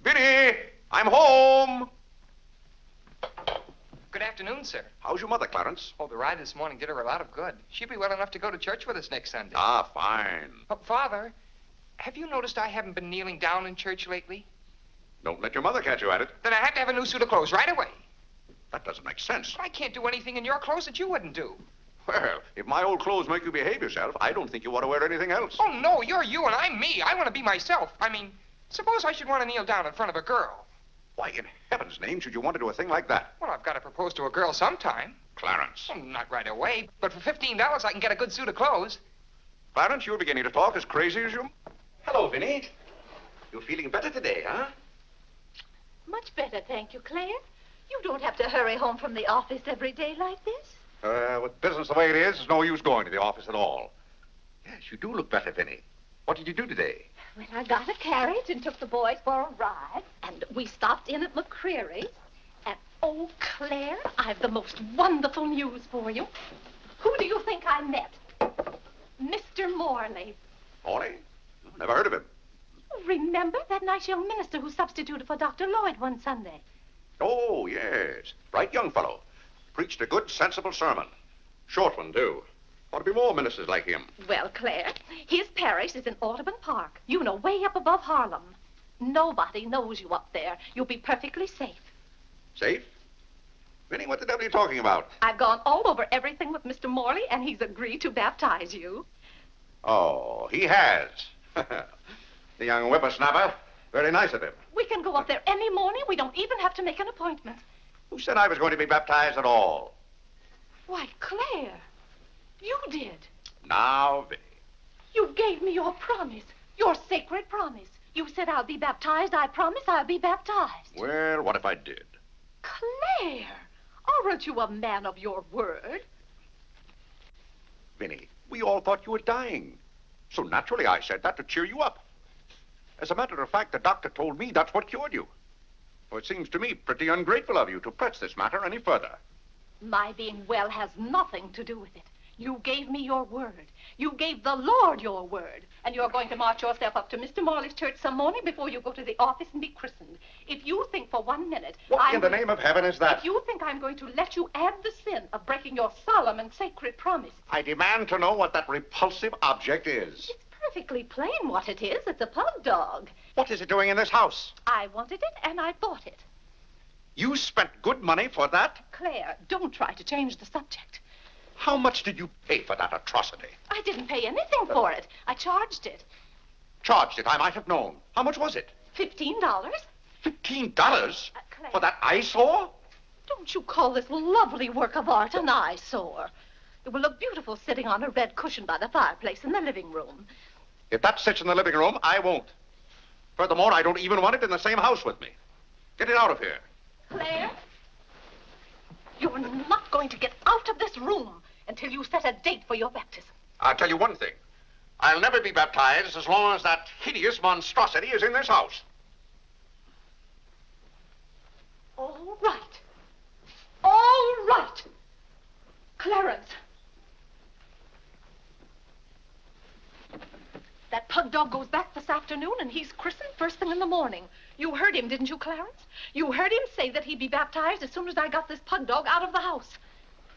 Vinny, I'm home. Good afternoon, sir. How's your mother, Clarence? Oh, the ride this morning did her a lot of good. She'll be well enough to go to church with us next Sunday. Ah, fine. Oh, Father, have you noticed I haven't been kneeling down in church lately? Don't let your mother catch you at it. Then I have to have a new suit of clothes right away. That doesn't make sense. I can't do anything in your clothes that you wouldn't do. Well, if my old clothes make you behave yourself, I don't think you ought to wear anything else. Oh, no, you're you and I'm me. I want to be myself. I mean, suppose I should want to kneel down in front of a girl. Why, in heaven's name, should you want to do a thing like that? Well, I've got to propose to a girl sometime. Clarence. Well, not right away, but for $15 I can get a good suit of clothes. Clarence, you're beginning to talk as crazy as you... Hello, Vinny. You're feeling better today, huh? Much better, thank you, Claire. You don't have to hurry home from the office every day like this. With business the way it is, there's no use going to the office at all. Yes, you do look better, Vinny. What did you do today? Well, I got a carriage and took the boys for a ride, and we stopped in at McCreary's. And, oh, Claire, I've the most wonderful news for you. Who do you think I met? Mr. Morley. Morley? Never heard of him. Remember that nice young minister who substituted for Dr. Lloyd one Sunday? Oh, yes. Bright young fellow. Preached a good, sensible sermon. Short one, too. Ought to be more ministers like him. Well, Claire, his parish is in Audubon Park. You know, way up above Harlem. Nobody knows you up there. You'll be perfectly safe. Safe? Vinny, what the devil are you talking about? I've gone all over everything with Mr. Morley, and he's agreed to baptize you. Oh, he has. The young whippersnapper. Very nice of him. We can go up there any morning. We don't even have to make an appointment. Who said I was going to be baptized at all? Why, Claire, you did. Now, Vinny. You gave me your promise, your sacred promise. You said I'll be baptized. I promise I'll be baptized. Well, what if I did? Claire, aren't you a man of your word? Vinny, we all thought you were dying. So naturally I said that to cheer you up. As a matter of fact, the doctor told me that's what cured you. Well, it seems to me pretty ungrateful of you to press this matter any further. My being well has nothing to do with it. You gave me your word. You gave the Lord your word. And you're going to march yourself up to Mr. Morley's church some morning before you go to the office and be christened. If you think for 1 minute... What in the name of heaven is that? If you think I'm going to let you add the sin of breaking your solemn and sacred promise... I demand to know what that repulsive object is. It's perfectly plain what it is. It's a pug dog. What is it doing in this house? I wanted it and I bought it. You spent good money for that? Claire, don't try to change the subject. How much did you pay for that atrocity? I didn't pay anything for it. I charged it. Charged it, I might have known. How much was it? $15. $15? Claire. For that eyesore? Don't you call this lovely work of art an eyesore? It will look beautiful sitting on a red cushion by the fireplace in the living room. If that sits in the living room, I won't. Furthermore, I don't even want it in the same house with me. Get it out of here. Claire, you're not going to get out of this room until you set a date for your baptism. I'll tell you one thing. I'll never be baptized as long as that hideous monstrosity is in this house. All right. All right. Clarence. That pug dog goes back this afternoon, and he's christened first thing in the morning. You heard him, didn't you, Clarence? You heard him say that he'd be baptized as soon as I got this pug dog out of the house.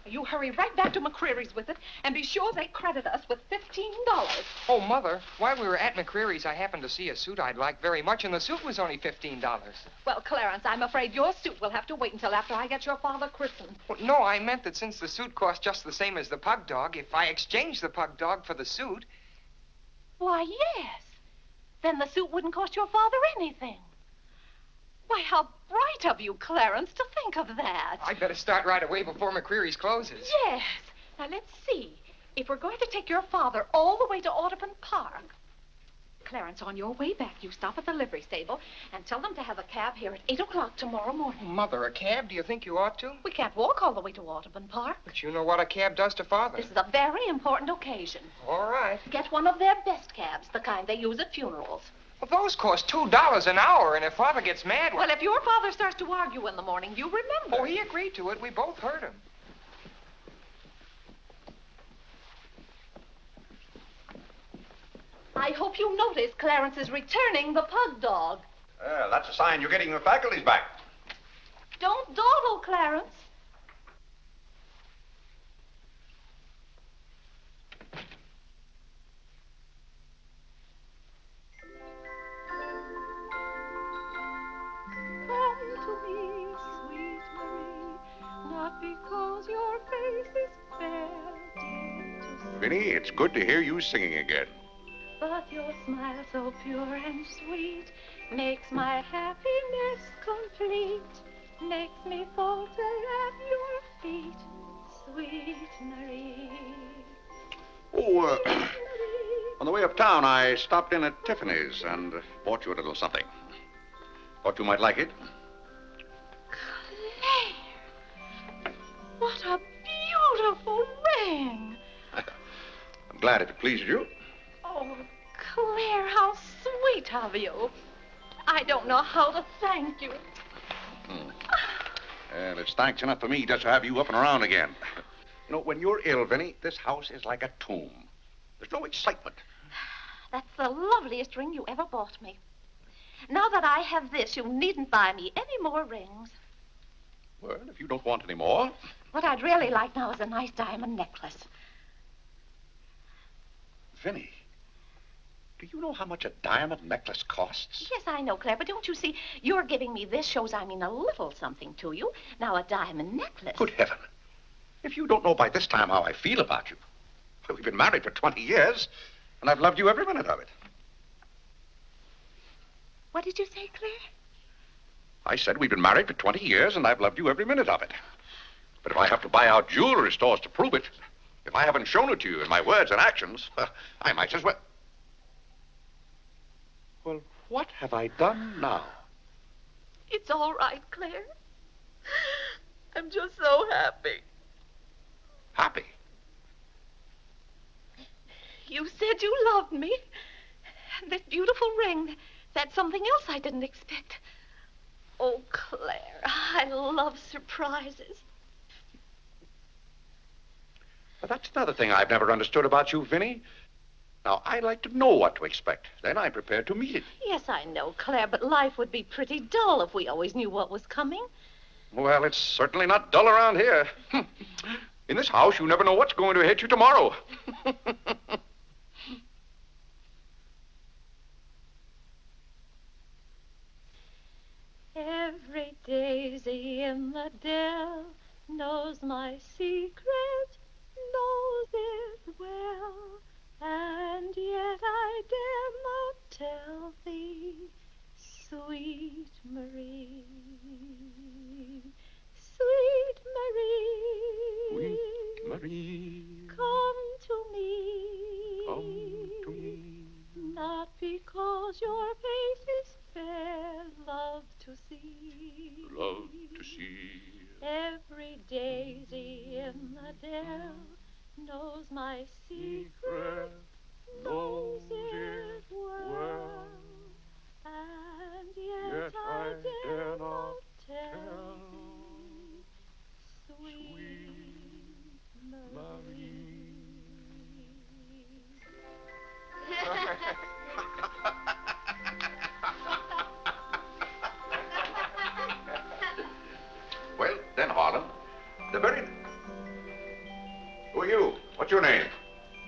You hurry right back to McCreary's with it, and be sure they credit us with $15. Oh, Mother, while we were at McCreary's, I happened to see a suit I'd like very much, and the suit was only $15. Well, Clarence, I'm afraid your suit will have to wait until after I get your father christened. Well, no, I meant that since the suit cost just the same as the pug dog, if I exchange the pug dog for the suit... Why, yes. Then the suit wouldn't cost your father anything. Why, how bright of you, Clarence, to think of that. I'd better start right away before McCreary's closes. Yes. Now, let's see. If we're going to take your father all the way to Audubon Park... Clarence, on your way back, you stop at the livery stable and tell them to have a cab here at 8 o'clock tomorrow morning. Mother, a cab? Do you think you ought to? We can't walk all the way to Audubon Park. But you know what a cab does to Father. This is a very important occasion. All right. Get one of their best cabs, the kind they use at funerals. Well, those cost $2 an hour, and if Father gets mad... Well, if your father starts to argue in the morning, you remember. Oh, he agreed to it. We both heard him. I hope you notice Clarence is returning the pug dog. Well, that's a sign you're getting your faculties back. Don't dawdle, Clarence. Come to me, sweet Marie, not because your face is fair, dear to see. Vinny, it's good to hear you singing again. But your smile so pure and sweet makes my happiness complete, makes me falter at your feet, sweet Marie. Oh, on the way uptown, I stopped in at Tiffany's and bought you a little something. Thought you might like it. Claire! What a beautiful ring! I'm glad if it pleases you. Oh, Claire, how sweet of you. I don't know how to thank you. Well, it's thanks enough for me just to have you up and around again. You know, when you're ill, Vinny, this house is like a tomb. There's no excitement. That's the loveliest ring you ever bought me. Now that I have this, you needn't buy me any more rings. Well, if you don't want any more... What I'd really like now is a nice diamond necklace. Vinny, do you know how much a diamond necklace costs? Yes, I know, Claire, but don't you see, your giving me this shows I mean a little something to you. Now, a diamond necklace. Good heaven. If you don't know by this time how I feel about you. Well, we've been married for 20 years, and I've loved you every minute of it. What did you say, Claire? I said we've been married for 20 years, and I've loved you every minute of it. But if I have to buy out jewelry stores to prove it, if I haven't shown it to you in my words and actions, I might as well... Well, what have I done now? It's all right, Claire. I'm just so happy. Happy? You said you loved me. And this beautiful ring, that's something else I didn't expect. Oh, Claire, I love surprises. But that's another thing I've never understood about you, Vinny. Now, I like to know what to expect. Then I'm prepared to meet it. Yes, I know, Claire, but life would be pretty dull if we always knew what was coming. Well, it's certainly not dull around here. In this house, you never know what's going to hit you tomorrow. Every daisy in the dell knows my secret, knows it well, and yet I dare not tell thee, sweet Marie, sweet Marie, Sweet Marie, come to me, come to me. not because your face is fair, love to see. Love to see. Every daisy in the dell knows my secret, knows it well, and yet I dare not tell thee, sweet Marie. Well, then, Harlan, the very... Who are you? What's your name?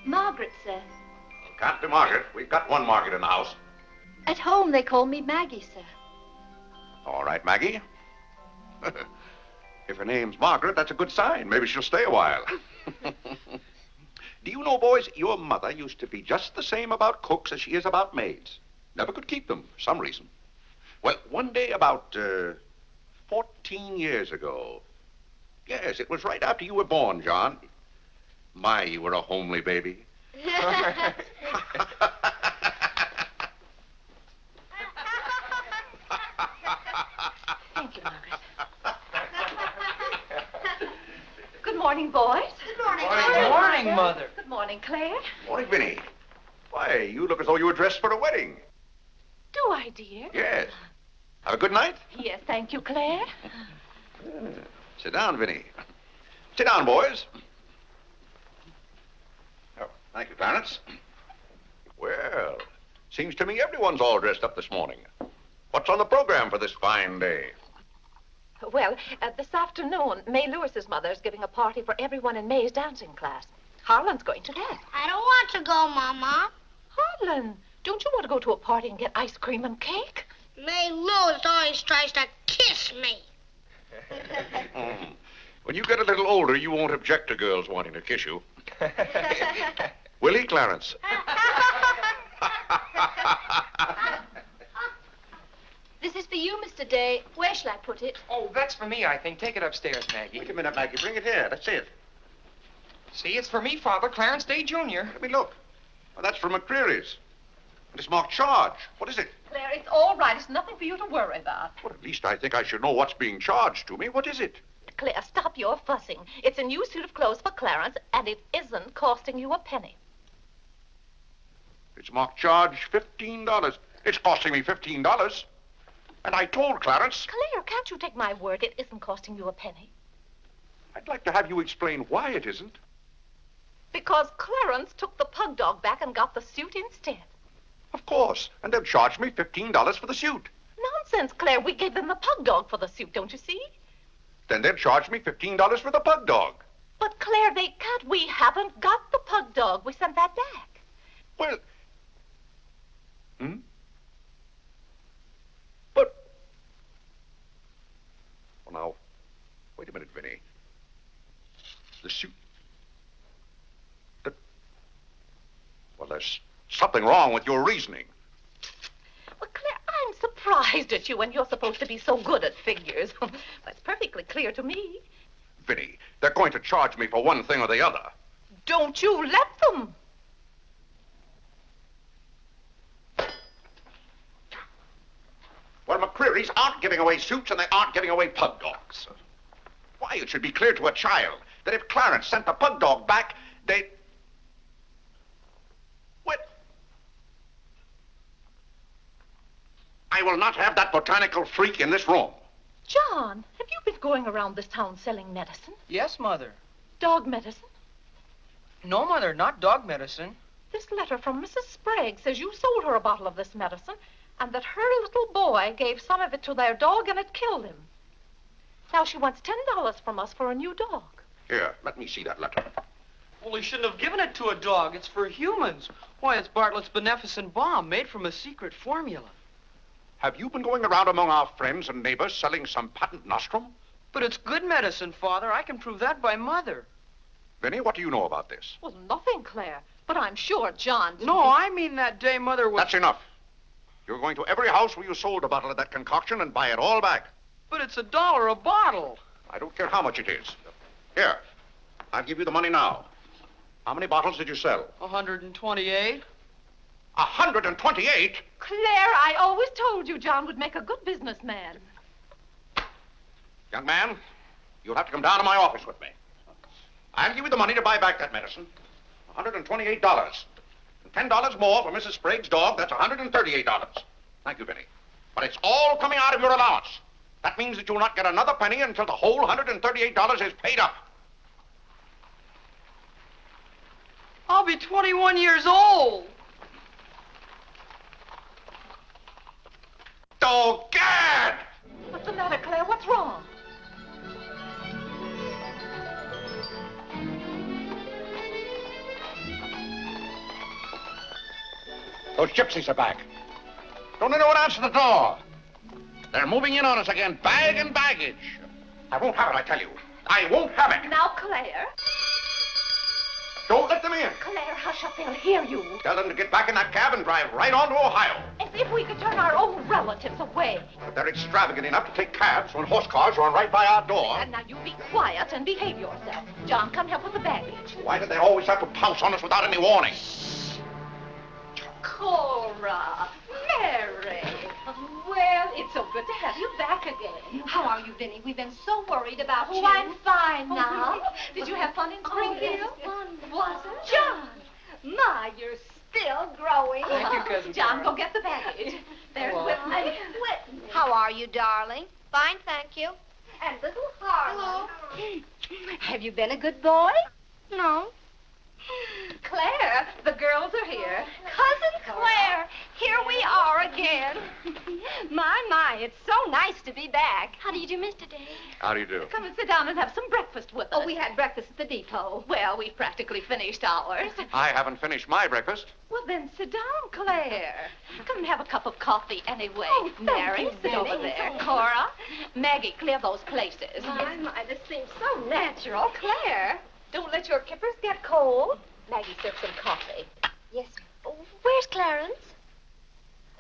Margaret, sir. Can't be Margaret. We've got one Margaret in the house. At home, they call me Maggie, sir. All right, Maggie. If her name's Margaret, that's a good sign. Maybe she'll stay a while. Do you know, boys, your mother used to be just the same about cooks as she is about maids. Never could keep them for some reason. Well, one day about 14 years ago. Yes, it was right after you were born, John. My, you were a homely baby. Thank you, Margaret. Good morning, boys. Good morning, Good morning, Mother. Good morning, Claire. Morning, Vinny. Why, you look as though you were dressed for a wedding. Do I, dear? Yes. Have a good night? Yes, thank you, Claire. Sit down, Vinny. Sit down, boys. Oh, thank you, Clarence. Well, seems to me everyone's all dressed up this morning. What's on the program for this fine day? Well, this afternoon, May Lewis's mother is giving a party for everyone in May's dancing class. Harlan's going to that. I don't want to go, Mama. Harlan, don't you want to go to a party and get ice cream and cake? May Lewis always tries to kiss me. When you get a little older, you won't object to girls wanting to kiss you. Will he, Clarence? This is for you, Mr. Day. Where shall I put it? Oh, that's for me, I think. Take it upstairs, Maggie. Wait a minute, Maggie. Bring it here. That's it. See, it's for me, Father. Clarence Day, Jr. Let me look. Well, that's from McCreary's. And it's marked charge. What is it? Claire, it's all right. It's nothing for you to worry about. Well, at least I think I should know what's being charged to me. What is it? Claire, stop your fussing. It's a new suit of clothes for Clarence, and it isn't costing you a penny. It's marked charge $15. It's costing me $15. And I told Clarence... Claire, can't you take my word? It isn't costing you a penny. I'd like to have you explain why it isn't. Because Clarence took the pug dog back and got the suit instead. Of course. And they'll charge me $15 for the suit. Nonsense, Claire. We gave them the pug dog for the suit, don't you see? Then they'll charge me $15 for the pug dog. But, Claire, they can't. We haven't got the pug dog. We sent that back. Well... But... Well, now, wait a minute, Vinny. The suit... Well, there's something wrong with your reasoning. Well, Claire, I'm surprised at you when you're supposed to be so good at figures. That's perfectly clear to me. Vinny, they're going to charge me for one thing or the other. Don't you let them. Well, McCreary's aren't giving away suits and they aren't giving away pug dogs. Why, it should be clear to a child that if Clarence sent the pug dog back, they... What? I will not have that botanical freak in this room. John, have you been going around this town selling medicine? Yes, Mother. Dog medicine? No, Mother, not dog medicine. This letter from Mrs. Sprague says you sold her a bottle of this medicine and that her little boy gave some of it to their dog and it killed him. Now she wants $10 from us for a new dog. Here, let me see that letter. Well, he shouldn't have given it to a dog. It's for humans. Why, it's Bartlett's beneficent balm made from a secret formula. Have you been going around among our friends and neighbors selling some patent nostrum? But it's good medicine, Father. I can prove that by Mother. Vinny, what do you know about this? Well, nothing, Claire. But I'm sure John didn't... No, I mean that day Mother was... That's enough. You're going to every house where you sold a bottle of that concoction and buy it all back. But it's $1 a bottle. I don't care how much it is. Here, I'll give you the money now. How many bottles did you sell? 128. 128? Claire, I always told you John would make a good businessman. Young man, you'll have to come down to my office with me. I'll give you the money to buy back that medicine. $128. And $10 more for Mrs. Sprague's dog. That's $138. Thank you, Vinny. But it's all coming out of your allowance. That means that you'll not get another penny until the whole $138 is paid up. I'll be 21 years old. Oh, Gad! What's the matter, Claire? What's wrong? Those gypsies are back. Don't anyone answer the door. They're moving in on us again, bag and baggage. I won't have it, I tell you. I won't have it. Now, Claire. Don't let them in. Claire, hush up. They'll hear you. Tell them to get back in that cab and drive right on to Ohio. As if we could turn our own relatives away. But they're extravagant enough to take cabs when horse cars run right by our door. And now you be quiet and behave yourself. John, come help with the baggage. Why did they always have to pounce on us without any warning? Cora, Mary. Well, it's so good to have you back again. How are you, Vinny? We've been so worried about you. Oh, I'm fine now. Did you have fun in Springfield? Was it? John. My, you're still growing. Thank you, Cousin John, Cora. go get the baggage. There's Whitney. Whitney. How are you, darling? Fine, thank you. And little Harlan. Hello. Have you been a good boy? No. Claire, the girls are here. Cousin Claire, here we are again. My, it's so nice to be back. How do you do, Mr. Day? How do you do? Come and sit down and have some breakfast with us. Oh, we had breakfast at the depot. Well, we've practically finished ours. I haven't finished my breakfast. Well, then sit down, Claire. Come and have a cup of coffee anyway. Oh, thank Mary, you, sit Vinny. over there. Cora, Maggie, clear those places. My, this seems so natural. Claire, don't let your kippers get cold. Maggie, serve some coffee. Yes. Where's Clarence?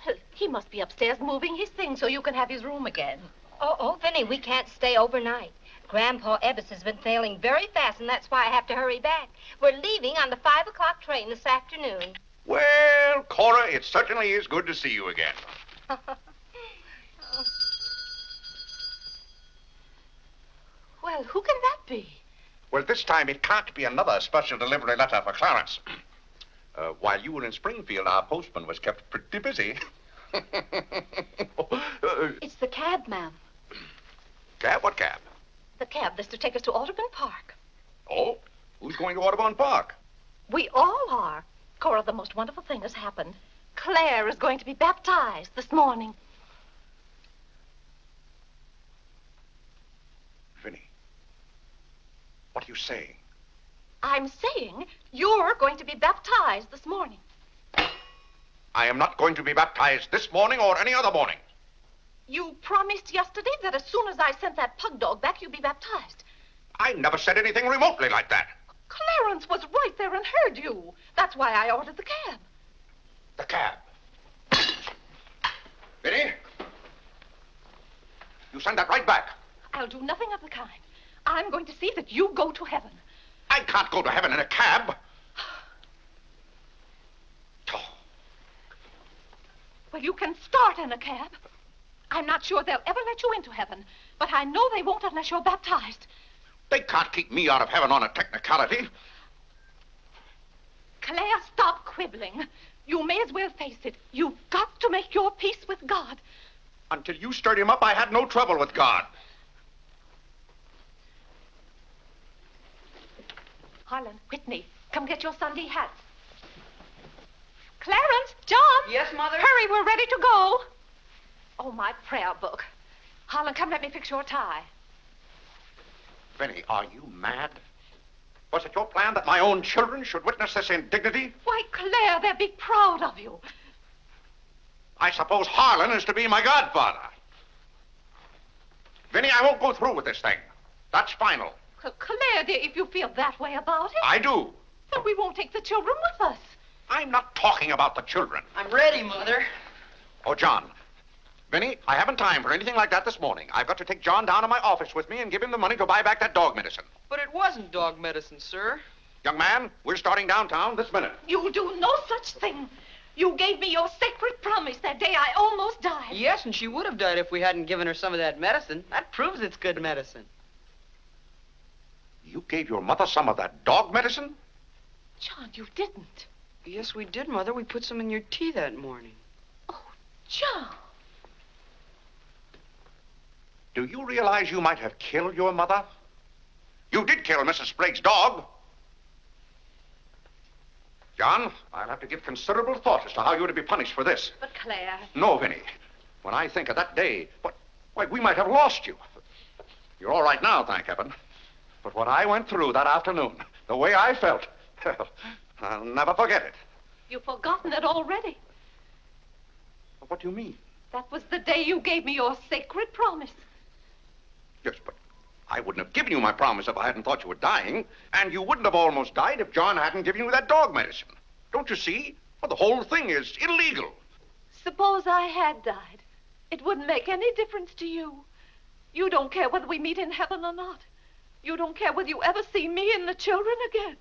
Well, he must be upstairs moving his things so you can have his room again. Oh, Vinny, we can't stay overnight. Grandpa Ebbs has been failing very fast, and that's why I have to hurry back. We're leaving on the 5 o'clock train this afternoon. Well, Cora, it certainly is good to see you again. Well, who can that be? Well, this time it can't be another special delivery letter for Clarence. While you were in Springfield, our postman was kept pretty busy. It's the cab, ma'am. Cab? What cab? The cab that's to take us to Audubon Park. Oh, who's going to Audubon Park? We all are. Cora, the most wonderful thing has happened. Claire is going to be baptized this morning. Vinny, what are you saying? I'm saying you're going to be baptized this morning. I am not going to be baptized this morning or any other morning. You promised yesterday that as soon as I sent that pug dog back, you'd be baptized. I never said anything remotely like that. Clarence was right there and heard you. That's why I ordered the cab. The cab. Vinny, you send that right back. I'll do nothing of the kind. I'm going to see that you go to heaven. I can't go to heaven in a cab. Well, you can start in a cab. I'm not sure they'll ever let you into heaven, but I know they won't unless you're baptized. They can't keep me out of heaven on a technicality. Claire, stop quibbling. You may as well face it. You've got to make your peace with God. Until you stirred him up, I had no trouble with God. Harlan, Whitney, come get your Sunday hats. Clarence, John. Yes, Mother? Hurry, we're ready to go. Oh, my prayer book. Harlan, come let me fix your tie. Vinny, are you mad? Was it your plan that my own children should witness this indignity? Why, Claire, they'll be proud of you. I suppose Harlan is to be my godfather. Vinny, I won't go through with this thing. That's final. Claire, dear, if you feel that way about it. I do. Then we won't take the children with us. I'm not talking about the children. I'm ready, Mother. Oh, John. Vinny, I haven't time for anything like that this morning. I've got to take John down to my office with me and give him the money to buy back that dog medicine. But it wasn't dog medicine, sir. Young man, we're starting downtown this minute. You'll do no such thing. You gave me your sacred promise that day I almost died. Yes, and she would have died if we hadn't given her some of that medicine. That proves it's good medicine. You gave your mother some of that dog medicine? John, you didn't. Yes, we did, Mother. We put some in your tea that morning. Oh, John. Do you realize you might have killed your mother? You did kill Mrs. Sprague's dog. John, I'll have to give considerable thought as to how you're to be punished for this. But Claire... No, Vinny. When I think of that day, why, we might have lost you. You're all right now, thank heaven. But what I went through that afternoon, the way I felt, I'll never forget it. You've forgotten it already. What do you mean? That was the day you gave me your sacred promise. Yes, but I wouldn't have given you my promise if I hadn't thought you were dying. And you wouldn't have almost died if John hadn't given you that dog medicine. Don't you see? Well, the whole thing is illegal. Suppose I had died. It wouldn't make any difference to you. You don't care whether we meet in heaven or not. You don't care whether you ever see me and the children again.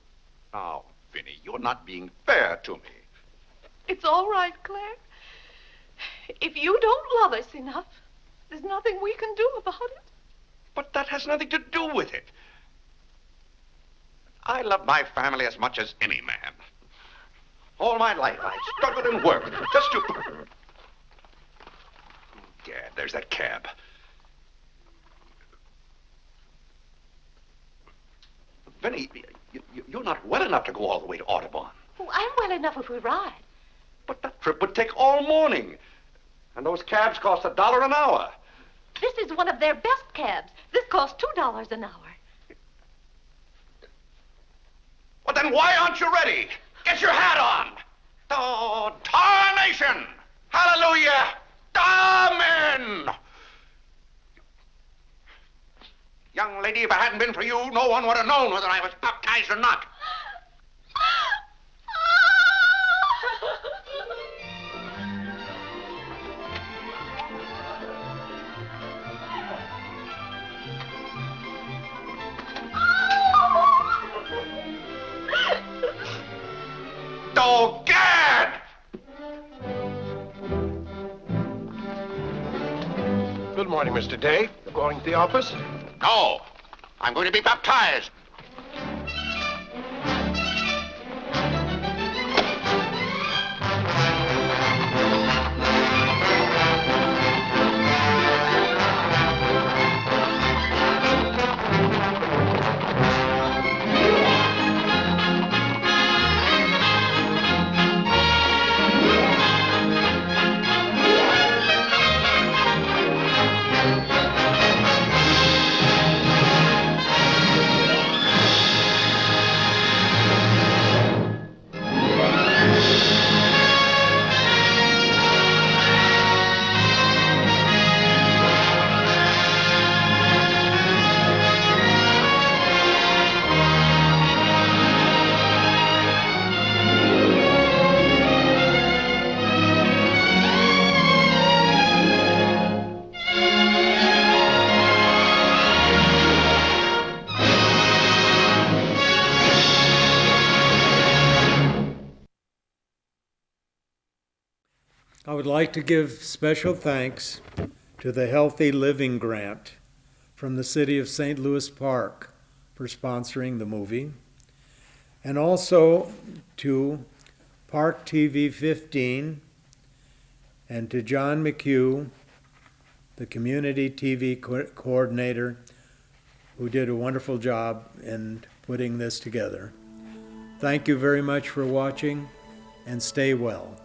Now, Vinny, you're not being fair to me. It's all right, Claire. If you don't love us enough, there's nothing we can do about it. But that has nothing to do with it. I love my family as much as any man. All my life I struggled and worked just to... Gad, there's that cab. Vinny, you're not well enough to go all the way to Audubon. Oh, I'm well enough if we ride. But that trip would take all morning. And those cabs cost $1 an hour. This is one of their best cabs. This costs $2 an hour. Well, then why aren't you ready? Get your hat on. Oh, tarnation! Hallelujah! Amen! Young lady, if it hadn't been for you, no one would have known whether I was baptized or not. Oh, Gad! Good morning, Mr. Day. Going to the office? No. I'm going to be baptized. I would like to give special thanks to the Healthy Living Grant from the City of St. Louis Park for sponsoring the movie, and also to ParkTV15 and to John McHugh the community TV coordinator, who did a wonderful job in putting this together. Thank you very much for watching, and stay well.